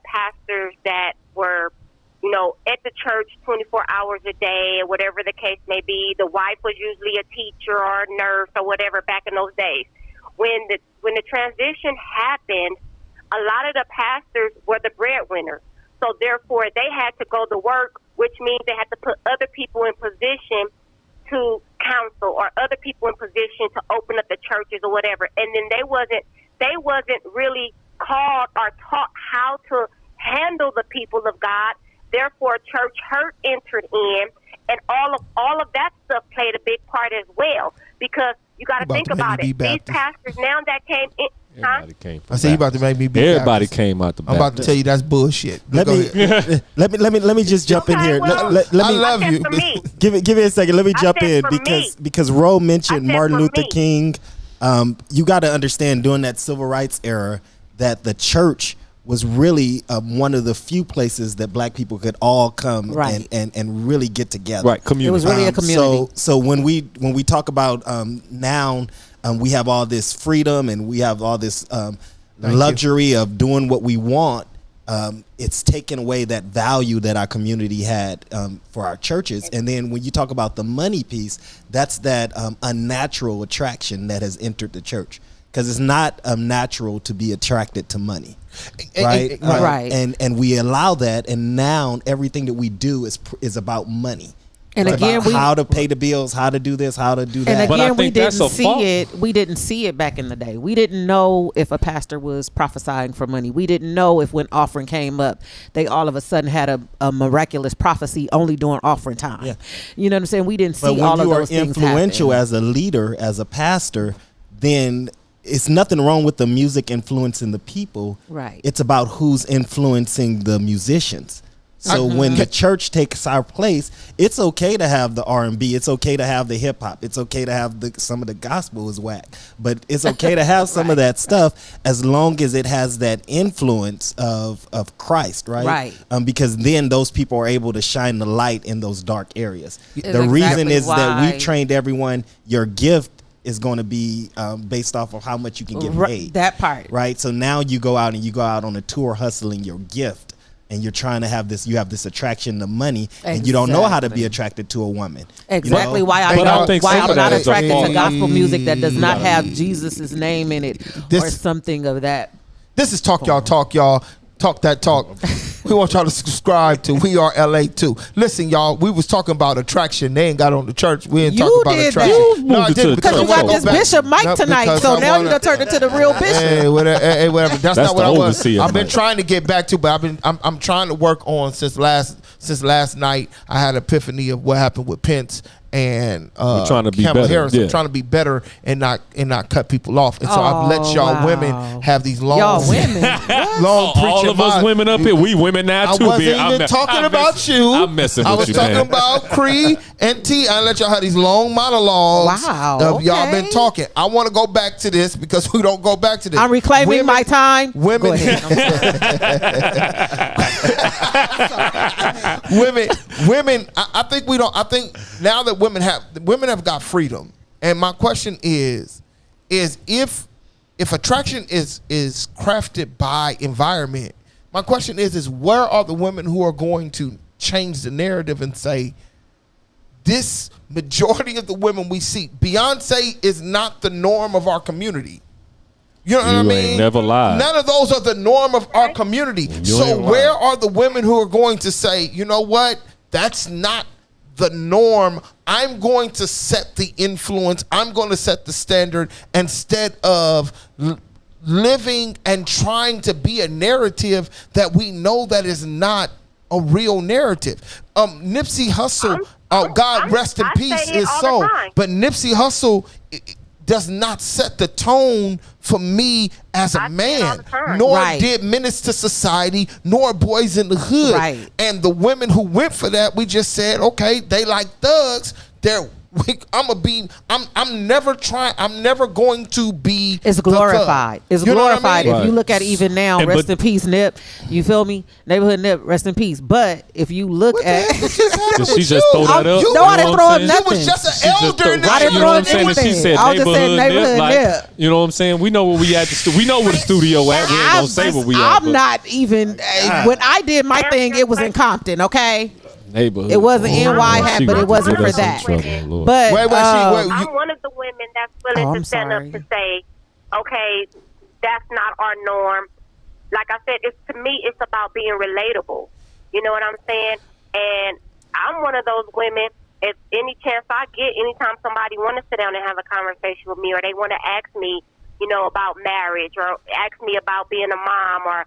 pastors that were, at the church 24 hours a day, or whatever the case may be. The wife was usually a teacher or a nurse or whatever back in those days. When the transition happened, a lot of the pastors were the breadwinners. So therefore, they had to go to work, which means they had to put other people in position to counsel, or other people in position to open up the churches or whatever. And then they wasn't really called or taught how to handle the people of God. Therefore, church hurt entered in, and all of that stuff played a big part as well. Because you got to think about it. These pastors now that came in. Everybody came. I said you about to make me be Everybody Baptist. came out the I'm about to tell you that's bullshit. Let me just jump in here. Well, Let I me love you. For me. give me a second. Let me I jump said in for me. because Ro mentioned I said Martin for Luther me. King. You got to understand during that civil rights era that the church was really one of the few places that black people could all come Right. and really get together. Right, community. It was really a community. So when we talk about now, we have all this freedom and we have all this luxury of doing what we want. It's taken away that value that our community had for our churches. And then when you talk about the money piece, that's that unnatural attraction that has entered the church. Because it's not natural to be attracted to money, right? Right. And we allow that, and now everything that we do is about money. And About again, how to pay the bills, how to do this, how to do that. And But I again, we think that's didn't a fault. see it. We didn't see it back in the day. We didn't know if a pastor was prophesying for money. We didn't know if when offering came up, they all of a sudden had a miraculous prophecy only during offering time. Yeah. You know what I'm saying? We didn't see But when all of you are those things influential happen. as a leader, as a pastor, then it's nothing wrong with the music influencing the people. Right. It's about who's influencing the musicians. So when the church takes our place, it's okay to have the R&B. It's okay to have the hip hop. It's okay to have some of the gospel is whack, but it's okay to have some of that stuff as long as it has that influence of Christ, right? Right. Because then those people are able to shine the light in those dark areas. It's The reason exactly is that why- we've trained everyone. Your gift is going to be based off of how much you can get paid. That part. Right. So now you go out on a tour hustling your gift, and you're trying to have this. You have this attraction to money, and you don't know how to be Exactly. attracted to a woman. Exactly You know? why But I think why some I'm of not that is a attracted fault. to gospel music that does not have Mm. Jesus' name in it or This- something of that. This is Talk Y'all, Talk That Talk. We want y'all to subscribe to We Are LA too. Listen, y'all, we was talking about attraction. They ain't got on the church. We ain't You talking about did attraction. that. You moved it to the Because you church. got Go this back. Bishop Mike No, tonight, because so I now wanna- you done turned into the real bishop. Hey, whatever. That's That's not what the I want. overseer, I've been Mike. trying to get back to, but I'm trying to work on since last night. I had an epiphany of what happened with Pence and We're trying to be Kamala better, Harris. yeah. I'm trying to be better and not cut people off. And so I've let Oh, y'all wow. women have these long, Y'all women. What? long preaching. All of us minds. women up here, we women now I too. wasn't man. even talking about messing- you. I'm messing I with was you, talking man. about Cree and T. I let y'all have these long monologues. Wow, Of y'all okay. been talking. I want to go back to this because we don't go back to this. I'm reclaiming Women- my time. Women, Go ahead. I'm sorry. women. I think we don't. I think now that women have got freedom, and my question is if attraction is crafted by environment, my question is where are the women who are going to change the narrative and say this majority of the women we see, Beyonce is not the norm of our community. You know what I You mean? ain't never lied. None of those are the norm of our community. So ain't lied. where are the women who are going to say, you know what? That's not the norm. I'm going to set the influence. I'm going to set the standard instead of living and trying to be a narrative that we know that is not a real narrative. Nipsey Hussle, God rest in I peace, say it is all the so. time. But Nipsey Hussle does not set the tone for me as a I say it all man, the time. nor Right. did Menace to Society, nor Boys in the Hood. Right. And the women who went for that, we just said, okay, they like thugs. I'm never going to be. It's the thug. glorified. It's You know what I glorified. mean? If you Right. look at even now, And rest but- in peace, Nip. You feel me? Neighborhood Nip, rest in peace. But if you look What the at, heck is just happening Did she with just you? throw that up? You, No, I didn't You know throw what up I'm saying? you nothing. was just She an just elder in threw- I the didn't you throw know what up I'm saying? And she anything. said I was just saying neighborhood neighborhood nip. nip. Like, you know what I'm saying? We know where we at. We know where the studio at. We ain't gonna say where we at. I'm but- not even. When I did my thing, it was in Compton. Okay. neighborhood. It wasn't Oh, NY Lord, hat, she but gonna it wasn't get for us in that. trouble, Lord. But Wait, I'm one of the women that's willing Oh, to I'm stand sorry. up to say, okay, that's not our norm. Like I said, to me, it's about being relatable. You know what I'm saying? And I'm one of those women. If any chance I get, anytime somebody want to sit down and have a conversation with me, or they want to ask me, about marriage, or ask me about being a mom, or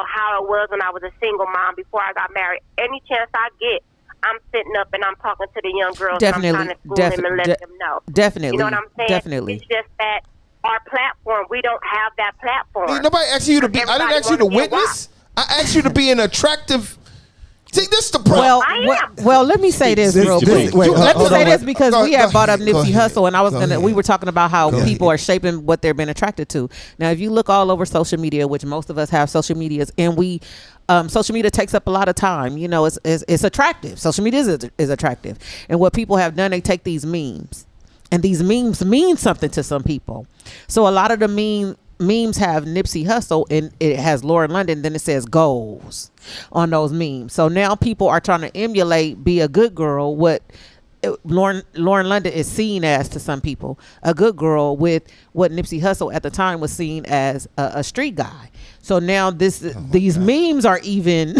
how it was when I was a single mom before I got married. Any chance I get, I'm sitting up and I'm talking to the young girls. Definitely, and I'm trying to school them and let them know. Definitely, You know what I'm saying? definitely. It's just that our platform, we don't have that platform. Nobody asked you to be. I didn't ask you to witness. I asked you to be an attractive. See, this is the problem. Well, I am. well, let me say this real quick. wait, Let me hold say on, this wait. because we have brought up Nipsey Hussle, and I was we were talking about how people are shaping what they're being attracted to. Now, if you look all over social media, which most of us have social medias, and social media takes up a lot of time. It's attractive. Social media is attractive, and what people have done, they take these memes, and these memes mean something to some people. So a lot of the memes have Nipsey Hussle and it has Lauren London, then it says goals on those memes. So now people are trying to emulate, be a good girl, what Lauren London is seen as to some people, a good girl, with what Nipsey Hussle at the time was seen as a street guy. So now these memes are even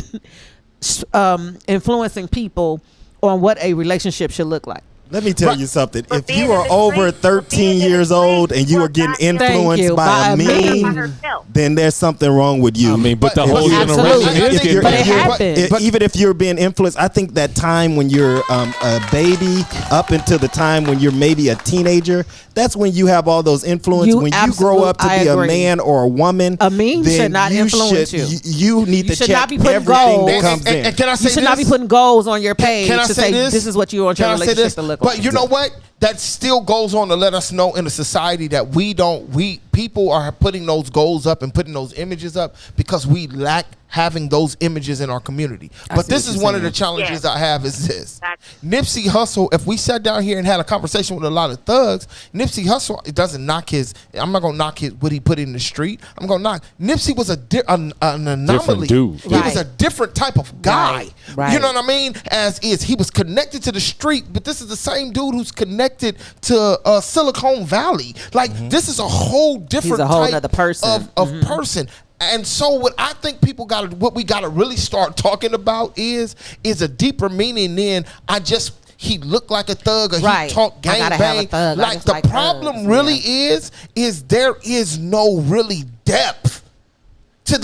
influencing people on what a relationship should look like. Let me tell you something. But If being you in are the over streets- 13 years old and you are getting influenced by a meme, then there's something wrong with you. I mean, but the But- whole but- generation Absolutely. is getting But it influenced. happened. Even if you're being influenced, I think that time when you're a baby up until the time when you're maybe a teenager, that's when you have all those influence. When you grow up to I be agree. a man or a woman, A meme then should not influence you. You need You to should check not be putting everything goals. that comes in. And can I say You should not be this? putting goals on your page Can I to say this? this is what you want your Can I say relationship this? to look But like. you know what? That still goes on to let us know in a society that people are putting those goals up and putting those images up because we lack having those images in our community. But see this what is you're one of the saying. challenges Yeah. I have is this. Exactly. Nipsey Hussle, if we sat down here and had a conversation with a lot of thugs, Nipsey Hussle, it doesn't knock I'm not going to knock what he put in the street. I'm going to knock. Nipsey was an anomaly. dude. He was Right. a different type of guy. Right. You know what I mean? He was connected to the street, but this is the same dude who's connected to Silicon Valley. Like this is a whole different a whole type nother person. of person. And so what I think what we gotta really start talking about is a deeper meaning than he looked like a thug or Right. he talked I gang gotta have a bang. thug. I Like just the like problem thugs. really is there is no really depth to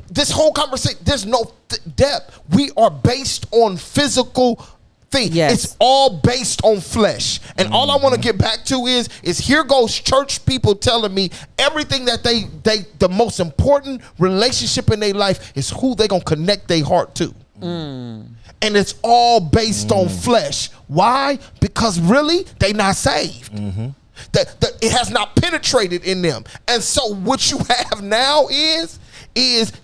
this whole conversation. There's no depth. We are based on physical thing. Yes. It's all based on flesh. And all I want to get back to is here goes church people telling me everything that the most important relationship in their life is who they going to connect their heart to. And it's all based on flesh. Why? Because really, they not saved. That it has not penetrated in them. And so what you have now is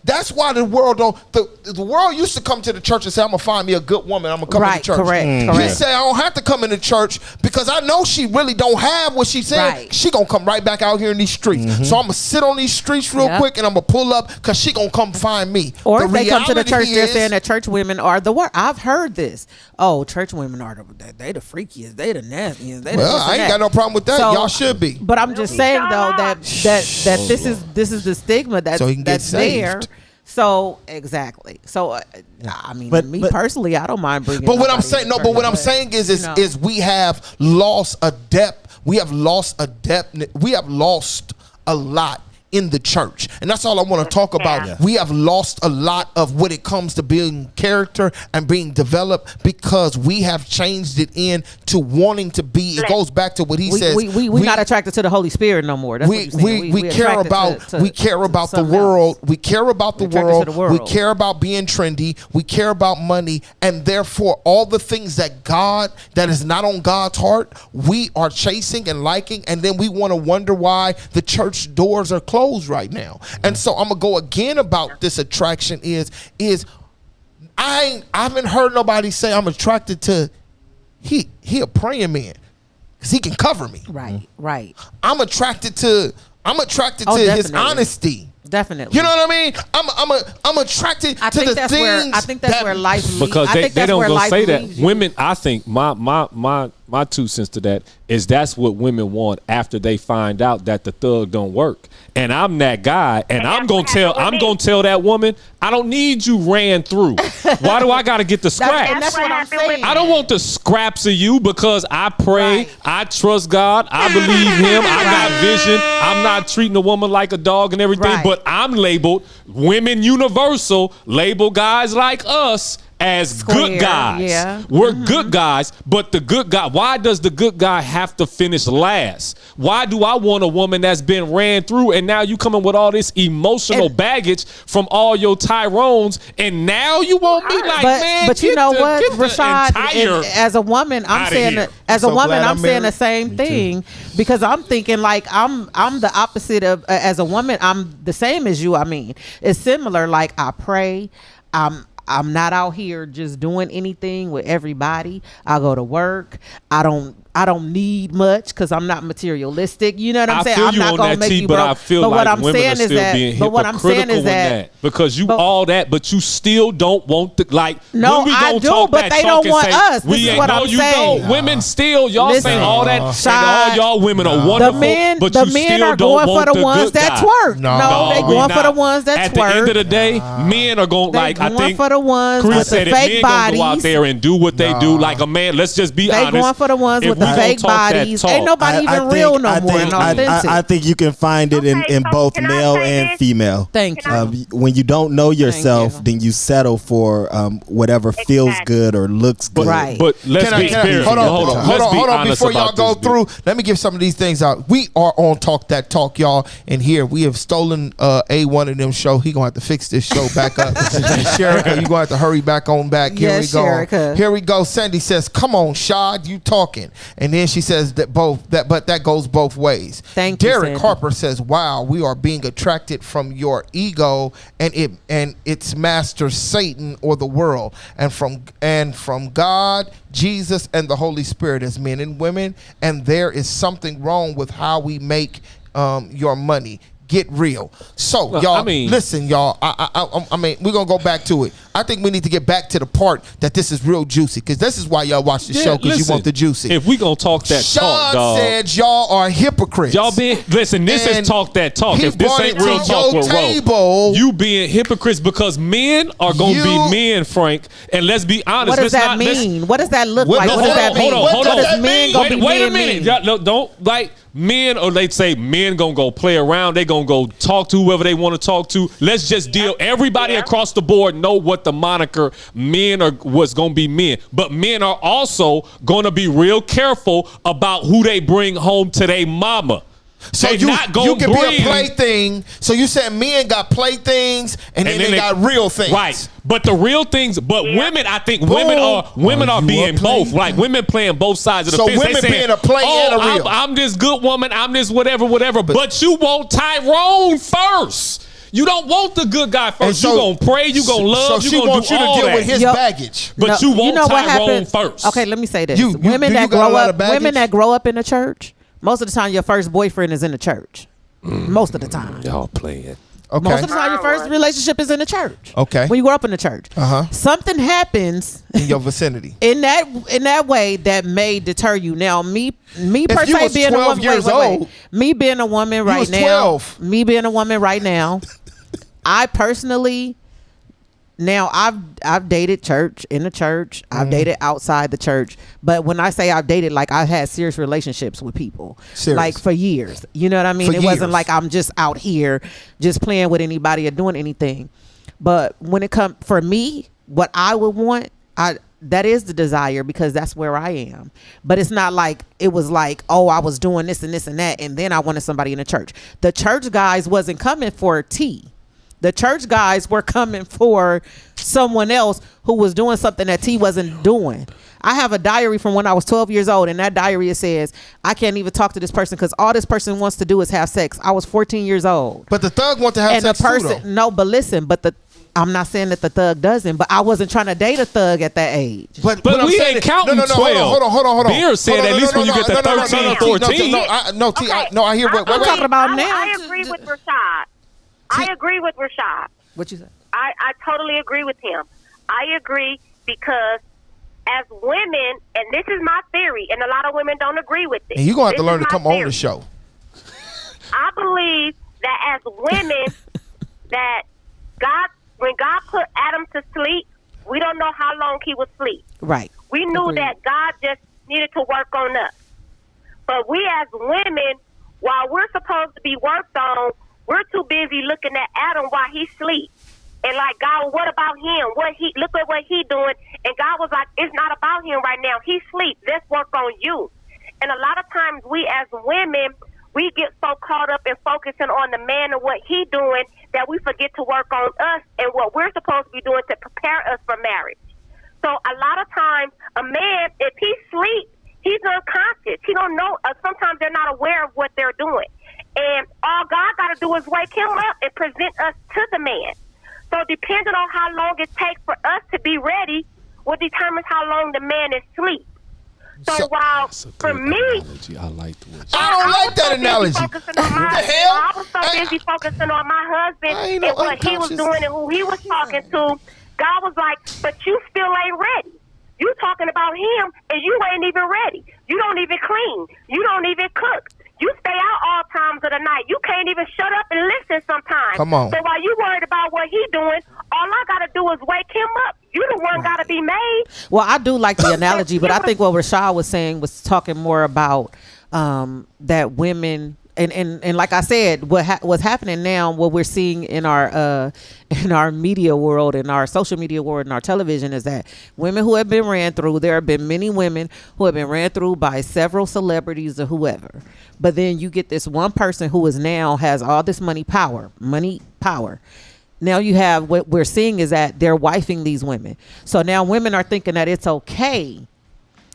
that's why the world the world used to come to the church and say, I'm gonna find me a good woman, I'm gonna come Right, to church. correct, You correct. say I don't have to come into church because I know she really don't have what she said. Right. She gonna come right back out here in these streets. So I'm gonna sit on these streets real Yep. quick and I'm gonna pull up because she gonna come find me. Or The if they come to the church, reality they're is- saying that church women are the worst. I've heard this. Oh, church women are they the freakiest, they the nastiest. They the Well, this I and ain't that. got no problem with that. So- Y'all should be. But I'm just saying though that this is the stigma that's So he can get that's there. saved. So exactly. So I mean, But- me but- personally, I don't mind bringing. But what I'm nobody saying, in no. church, But what I'm saying is know. we have lost a depth. We have lost a depth. We have lost a lot in the church, and that's all I want to talk about. Yeah. We have lost a lot of when it comes to being character and being developed because we have changed it into wanting to be. It goes back to what he says. we not attracted to the Holy Spirit no more. That's what we you're saying. we care attracted about to we care about the something world. else. We care about the We're attracted to world. the We world. care about being trendy. We care about money, and therefore all the things that is not on God's heart, we are chasing and liking, and then we want to wonder why the church doors are closed right now. And so I'm gonna go again about this attraction is I haven't heard nobody say I'm attracted to he a praying man because he can cover me. Right, right. I'm attracted to Oh, his definitely. honesty. Definitely. You know what I mean? I'm attracted I to think the that's things. where I think that's where life leads. Because I they think that's don't where go life say that. leads you. Women, I think my 2 cents to that is that's what women want after they find out that the thug don't work. And I'm that guy, and I'm gonna tell that woman, I don't need you ran through. Why do I gotta get the scraps? And that's what I'm saying. I don't want the scraps of you because I pray, Right. I trust God, I believe Him, I got vision. I'm not treating a woman like a dog and everything, Right. but I'm labeled women universal, label guys like us as Square, good guys. yeah. We're good guys, but the good guy, why does the good guy have to finish last? Why do I want a woman that's been ran through and now you coming with all this emotional baggage from all your Tyrones and now you want me like, man, but you get know the- what, get the Rashad, entire- and as a woman, I'm outta saying here. that, as a so woman, glad I'm I'm saying the married. same thing because I'm thinking like I'm the opposite of as a woman, I'm the same as you. I mean, it's similar. Like I pray, I'm not out here just doing anything with everybody. I go to work. I don't need much because I'm not materialistic. You know what I'm I saying? feel I'm you not on gonna that, make T, you but broke. I feel but like what I'm women saying are is still that. being But what I'm saying hypocritical is in that. because you but- all that, but you still don't want to like. No, when we I gonna do, talk but that they talk don't and want say, us. This we is ain't, what no, I'm you saying. don't. Women still, y'all Listen, saying all that, and Shad, all y'all women are wonderful, but you men still are don't going want for the ones good that guy. twerk. No. No, they we going for the not. ones that At twerk. the end of the day, men are going They like I going think for the ones Chris with the said it, fake men gonna go out bodies. there and do what they do. Like a man, let's just be They honest. going for the ones If with the we gonna fake talk that bodies. talk, Ain't nobody even real no more and authentic. I think you can find it in Okay, so both can I male say and this? female. Thank you. When you don't know yourself, you. then you settle for whatever feels Exactly. good or looks good. Right. But let's be spiritual. hold on, Let's be honest before y'all about go this, through, let me give some of these things out. We are on Talk That Talk, y'all, and here we have stolen a one of them show. He gonna have to fix this show back up. Sherika, you gonna have to hurry back on back. Here Yes, we go. Sherika. Here we go. Sandy says, "Come on, Shad, you talking?" And then she says but that goes both ways. Thank you, Derek Sandy. Harper says, "Wow, we are being attracted from your ego and its master Satan or the world, and from God, Jesus, and the Holy Spirit as men and women, and there is something wrong with how we make your money. Get real." So, Well, y'all, I mean- listen, y'all. I mean, we're gonna go back to it. I think we need to get back to the part that this is real juicy, because this is why y'all watch the show, because you listen, want the juicy. If we gonna talk that Sean talk, dog. said y'all are hypocrites. Y'all being listen. This And is talk that talk. he If this brought ain't it to real talk your with table. Ro, you being hypocrites because men are gonna You- be men, Frank. And let's be honest. What does let's that not, let's- mean? What does that look What like? does What does that that mean? mean? Hold on. What does men gonna be Wait a being minute. mean? Y'all, no, don't like men, or they say men gonna go play around. They gonna go talk to whoever they want to talk to. Let's just deal. Everybody across the board know what the moniker men are was gonna be men, but men are also gonna be real careful about who they bring home to their mama. So They not gonna you can be bring- a plaything. So you said men got playthings and then they got real things. Right. But the real things, but women, I think women are Are you being a both. play? Like women playing both sides of the So fence. They women saying, being a play and a real. I'm this good woman, I'm this whatever. But you want Tyrone first. You don't want the good guy And first. You gonna pray, you gonna love, So you she gonna wants do you to all deal that. with his Yo- baggage. But you want know what Tyrone happens? first. Okay, let me say this. You- women do you that got a grow lot of up, baggage? women that grow up in the church, most of the time your first boyfriend is in the church. Most of the time. Y'all playing. Okay. Most of the time your first relationship is in the church. Okay. When you grow up in the church. Uh-huh. Something happens In your vicinity. in that way that may deter you. Now, me per you se was being a 12 woman, years wait. old- Me being a woman right was now. 12. Me being a woman right now. I personally, now I've dated church in the church. Mm-hmm. I've dated outside the church. But when I say I've dated, like I've had serious relationships with people, Serious. like for years. You know what I mean? For It wasn't years. like I'm just out here just playing with anybody or doing anything. But when it comes for me, what I would want, that is the desire, because that's where I am. But it's not like it was like, oh, I was doing this and this and that, and then I wanted somebody in the church. The church guys wasn't coming for T. The church guys were coming for someone else who was doing something that T wasn't doing. I have a diary from when I was 12 years old, and that diary it says, I can't even talk to this person because all this person wants to do is have sex. I was 14 years old. But the thug want to have And the sex too, person, though. no, but listen, I'm not saying that the thug doesn't, but I wasn't trying to date a thug at that age. But I'm we saying ain't is- counting 12. Hold on. Beer said Hold on, at least when you get to 13, 14. No, T, I hear what. I wait, talking about I now. agree with Rashad. I agree with Rashad. What you say? I totally agree with him. I agree because as women, and this is my theory, and a lot of women don't agree with it. And you're going to have to This learn is to my come on theory. the show. I believe that as women, that when God put Adam to sleep, we don't know how long he would sleep. Right. We knew Agreed. that God just needed to work on us. But we as women, while we're supposed to be worked on, we're too busy looking at Adam while he sleeps. And like, God, what about him? Look at what he doing. And God was like, it's not about him right now. He sleeps. Let's work on you. And a lot of times we as women, we get so caught up in focusing on the man and what he doing that we forget to work on us and what we're supposed to be doing to prepare us for marriage. So a lot of times a man, if he sleeps, he's unconscious. He don't know. Sometimes they're not aware of what they're doing. And all God got to do is wake him up and present us to the man. So depending on how long it takes for us to be ready will determine how long the man is asleep. So while That's a for good me, analogy. I like the way. I don't like that analogy. What the hell? I was so busy focusing on my husband I ain't and no what he was unconscious. doing and who he was talking to. God was like, but you still ain't ready. You talking about him and you ain't even ready. You don't even clean. You don't even cook. You stay out all times of the night. You can't even shut up and listen sometimes. Come on. So while you worried about what he doing, all I got to do is wake him up. You the one got to be made. Well, I do like the analogy, but I think what Rashad was saying was talking more about that women and like I said, what's happening now, what we're seeing in our media world, in our social media world, in our television, is that women who have been ran through. There have been many women who have been ran through by several celebrities or whoever. But then you get this one person who is now has all this money power. Now you have what we're seeing is that they're wifing these women. So now women are thinking that it's okay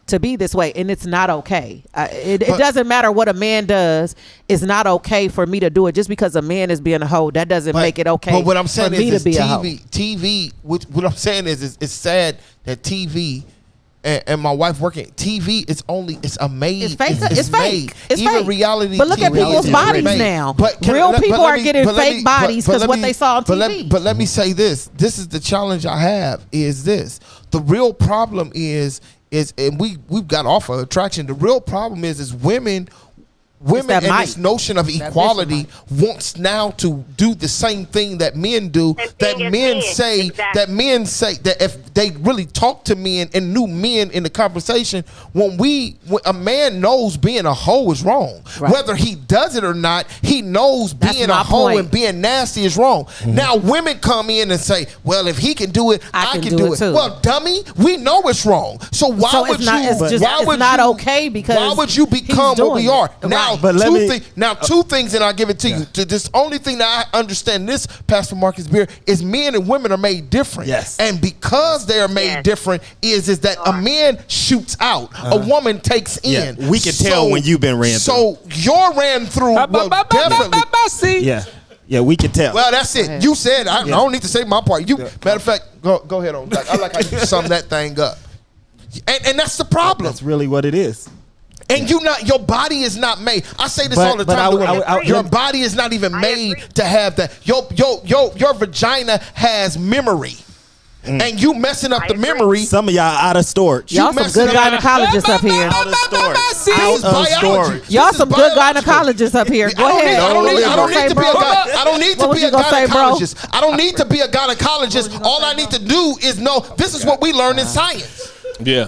to be this way, and it's not okay. It doesn't matter what a man does. It's not okay for me to do it just because a man is being a hoe. That doesn't make it okay. But what I'm saying for me is to be a hoe. TV. What I'm saying is it's sad that TV. And my wife working TV. It's a made. It's fake. It's It's fake. made. It's Even fake. reality. But look at TV people's is bodies made. now. But Real but people let are me- getting but let fake me- bodies but 'cause let what me- they saw on but TV. But let me say this. This is the challenge I have. Is this the real problem? And we've got off of attraction. The real problem is women that and might. this notion of That equality vicious wants now to do the same thing that men do. And That being men men. say Exactly. that men say that if they really talk to men and knew men in the conversation, when a man knows being a hoe is wrong, Right. whether he does it or not, he knows That's being my a hoe point. and being nasty is wrong. Now women come in and say, "Well, if he can do it, I can do it." too. Well, dummy, we know it's wrong. So why So would it's not- you? it's just- why it's would not you- okay because why would you he's become what doing we it. are now? Right. But let me- Two things, and I'll give it to you. The only thing that I understand this, Pastor Marcus Beer, is men and women are made different. Yes. And because they are made Yes. different, is that a man shoots out, a woman takes Yeah, in. we can tell when you've been ran through. So you're ran through, well, definitely. Yeah. Yeah, we can tell. Well, that's it. You said I don't need to say my part. Matter of fact, go ahead on. I like how you sum that thing up. And that's the problem. That's really what it is. And your body is not made. I say this But- all the but time. I to would- women. I would- Your body is not even made agree. to have that. Your vagina has memory, and you messing up I the agree. memory. Some of y'all out of storage. Y'all some messing good up- gynecologists up here. Out of storage. This Out is of biology. storage. Y'all This is some good biological. gynecologists up here. Go I don't ahead. need- I don't need What to you be gonna a say, bro? I don't need What to was be you a gonna say, bro? gynecologist. I don't need to be a gynecologist. All I need to do is know this is what we learn in science. Yeah.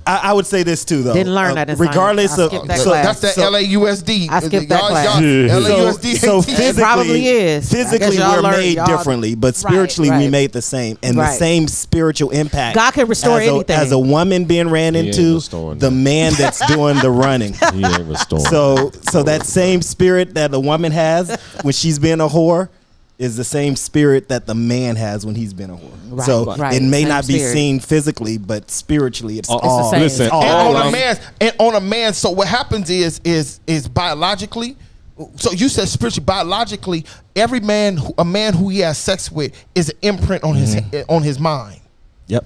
I would say this too, though. Didn't learn that in regardless science. I of skipped that So class. that's that So- LAUSD. I skipped that class. LAUSD. So ain't teaching. physically, probably is. I physically guess y'all we're learn- made y'all- differently, but Right, spiritually we right. made the same, and the Right. same spiritual impact. God can restore as anything. As a woman being ran He ain't into, restoring the that. man that's doing the running. He ain't restoring. So that same spirit that the woman has when she's being a whore is the same spirit that the man has when he's been a whore. Right, so right. it may Same not be spirit. seen phically, but spiritually it's Oh, all. same. listen, it's all And all on a man. So what happens is biologically. So you said spiritually, biologically, every man, a man who he has sex with, is an imprint on his mind. Yep.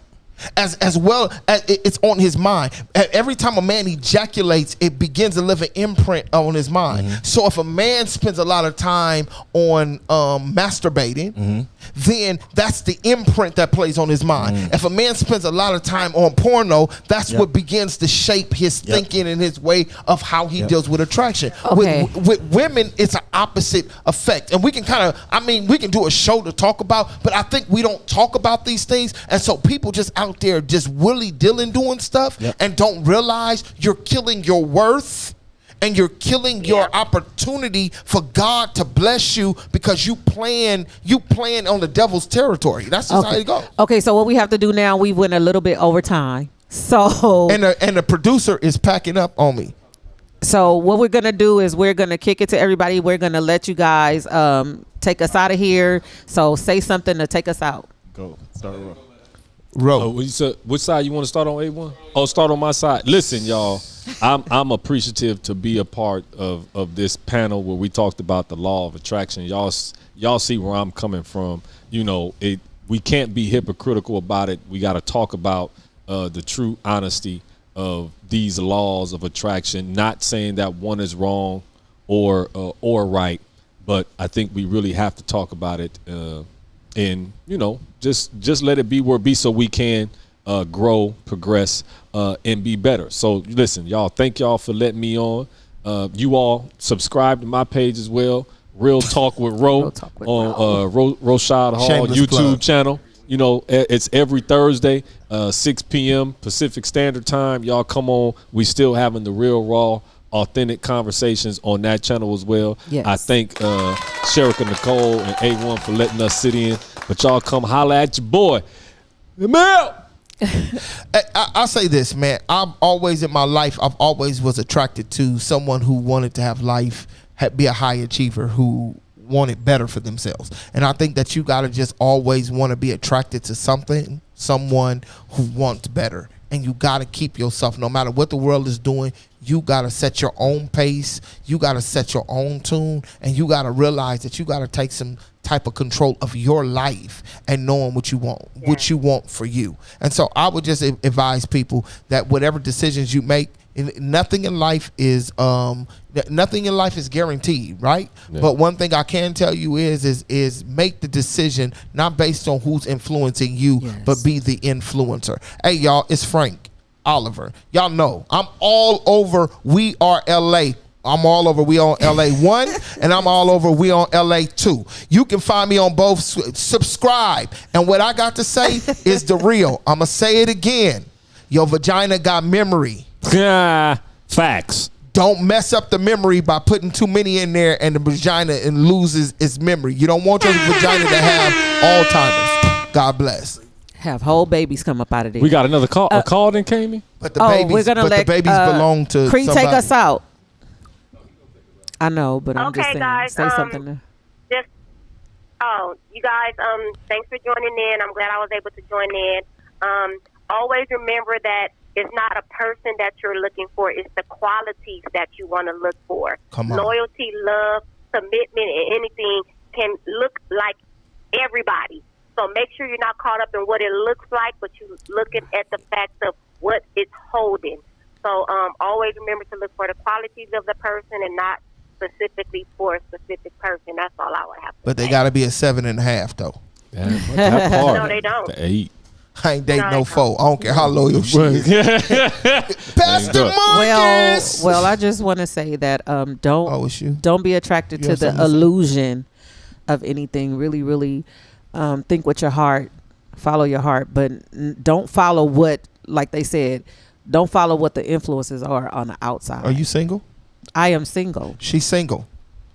as well as it's on his mind. Every time a man ejaculates, it begins to leave an imprint on his mind. So if a man spends a lot of time on masturbating, then that's the imprint that plays on his mind. If a man spends a lot of time on porno, that's what begins to shape his thinking and his way of how he deals with attraction. Okay. With women, it's an opposite effect, and we can kind of, we can do a show to talk about, but I think we don't talk about these things, and so people just out there just willy-dilly doing stuff and don't realize you're killing your worth and you're killing your opportunity for God to bless you because you playing on the devil's territory. That's just how it goes. Okay, so what we have to do now, we went a little bit over time. So And the producer is packing up on me. So what we're gonna do is we're gonna kick it to everybody. We're gonna let you guys take us out of here. So say something to take us out. Go. Start Ro. what you said, which side you want to start on, A1? Oh, start on my side. Listen, y'all, I'm appreciative to be a part of this panel where we talked about the law of attraction. Y'all see where I'm coming from. You know, we can't be hypocritical about it. We got to talk about the true honesty of these laws of attraction. Not saying that one is wrong or right, but I think we really have to talk about it. And just let it be where it be so we can grow, progress, and be better. So listen, y'all, thank y'all for letting me on. You all subscribe to my page as well, Real Talk with Ro on Roshad Hall Shameless YouTube plug. channel. You know, it's every Thursday, 6 p.m. Pacific Standard Time. Y'all come on. We still having the real, raw, authentic conversations on that channel as well. Yes. I thank Sherika Nicole and A1 for letting us sit in. But y'all come holla at your boy. Emil! I'll say this, man. I've always was attracted to someone who wanted to have life, be a high achiever, who wanted better for themselves. And I think that you got to just always want to be attracted to someone who wants better. And you got to keep yourself, no matter what the world is doing, you got to set your own pace. You got to set your own tune. And you got to realize that you got to take some type of control of your life and knowing what you want for you. And so I would just advise people that whatever decisions you make, nothing in life is guaranteed, right? Yeah. But one thing I can tell you is make the decision not based on who's influencing you, but be the influencer. Hey, y'all, it's Frank Oliver. Y'all know I'm all over We Are LA. I'm all over We On LA 1 and I'm all over We On LA 2. You can find me on both. Subscribe. And what I got to say is the real. I'm going to say it again. Your vagina got memory. Facts. Don't mess up the memory by putting too many in there and the vagina loses its memory. You don't want your vagina to have Alzheimer's. God bless. Have whole babies come up out of there. We got another call. A call then came in? But the babies, the babies belong to Cree, somebody. take us out. I know, but I'm just Okay, saying. guys, Say something. You guys, thanks for joining in. I'm glad I was able to join in. Always remember that it's not a person that you're looking for. It's the qualities that you want to look for. Come on. Loyalty, love, commitment, and anything can look like everybody. So make sure you're not caught up in what it looks like, but you're looking at the fact of what it's holding. So always remember to look for the qualities of the person and not specifically for a specific person. That's all I would have to say. But they got to be a 7.5 though. That part. No, they don't. The 8. I ain't dating no foe. I don't care how loyal she is. Pastor Marcus. Well, I just want to say that it's you. don't be attracted to the illusion of anything. Really, really think with your heart, follow your heart, but don't follow what, like they said, don't follow what the influences are on the outside. Are you single? I am single. She's single.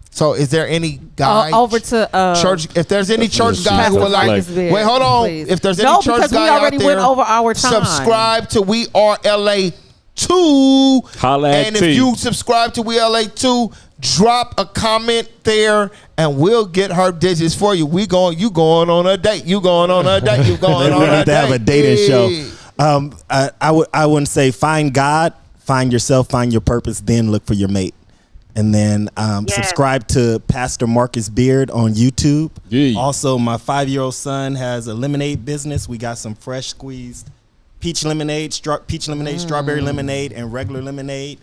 So is there any guy over to church? If there's any church guy who would like, Beard, wait, hold on. please. If there's any church guy we already out there, went over our time. subscribe to We Are LA 2. Holla at and T. if you subscribe to We Are LA 2, drop a comment there, and we'll get her digits for you. You going on a date? You going on a date? You going on we a have date? to have a dating Yeah. show. I wouldn't say find God, find yourself, find your purpose, then look for your mate. And then subscribe to Pastor Marcus Beard on YouTube. Yeah. Also, my 5-year-old son has a lemonade business. We got some fresh squeezed peach lemonade, strawberry lemonade, and regular lemonade.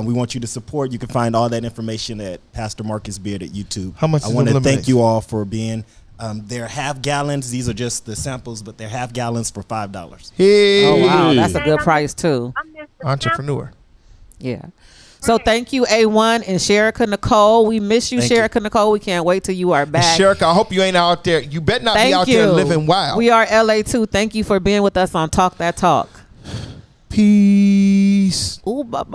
We want you to support. You can find all that information at Pastor Marcus Beard at YouTube. How much I is want the to thank lemonade? you all for being. They're half gallons. These are just the samples, but they're half gallons for $5. Hey, Oh wow, that's a Hey. good price too. I missed the entrepreneur. Yeah. So thank you, A1 and Sherika Nicole. We miss you, Thank you. Sherika Nicole. We can't wait till you are back. Sherika, I hope you ain't out there. You better not Thank be out you. there living wild. We are LA too. Thank you for being with us on Talk That Talk. Peace. Ooh, bye bye.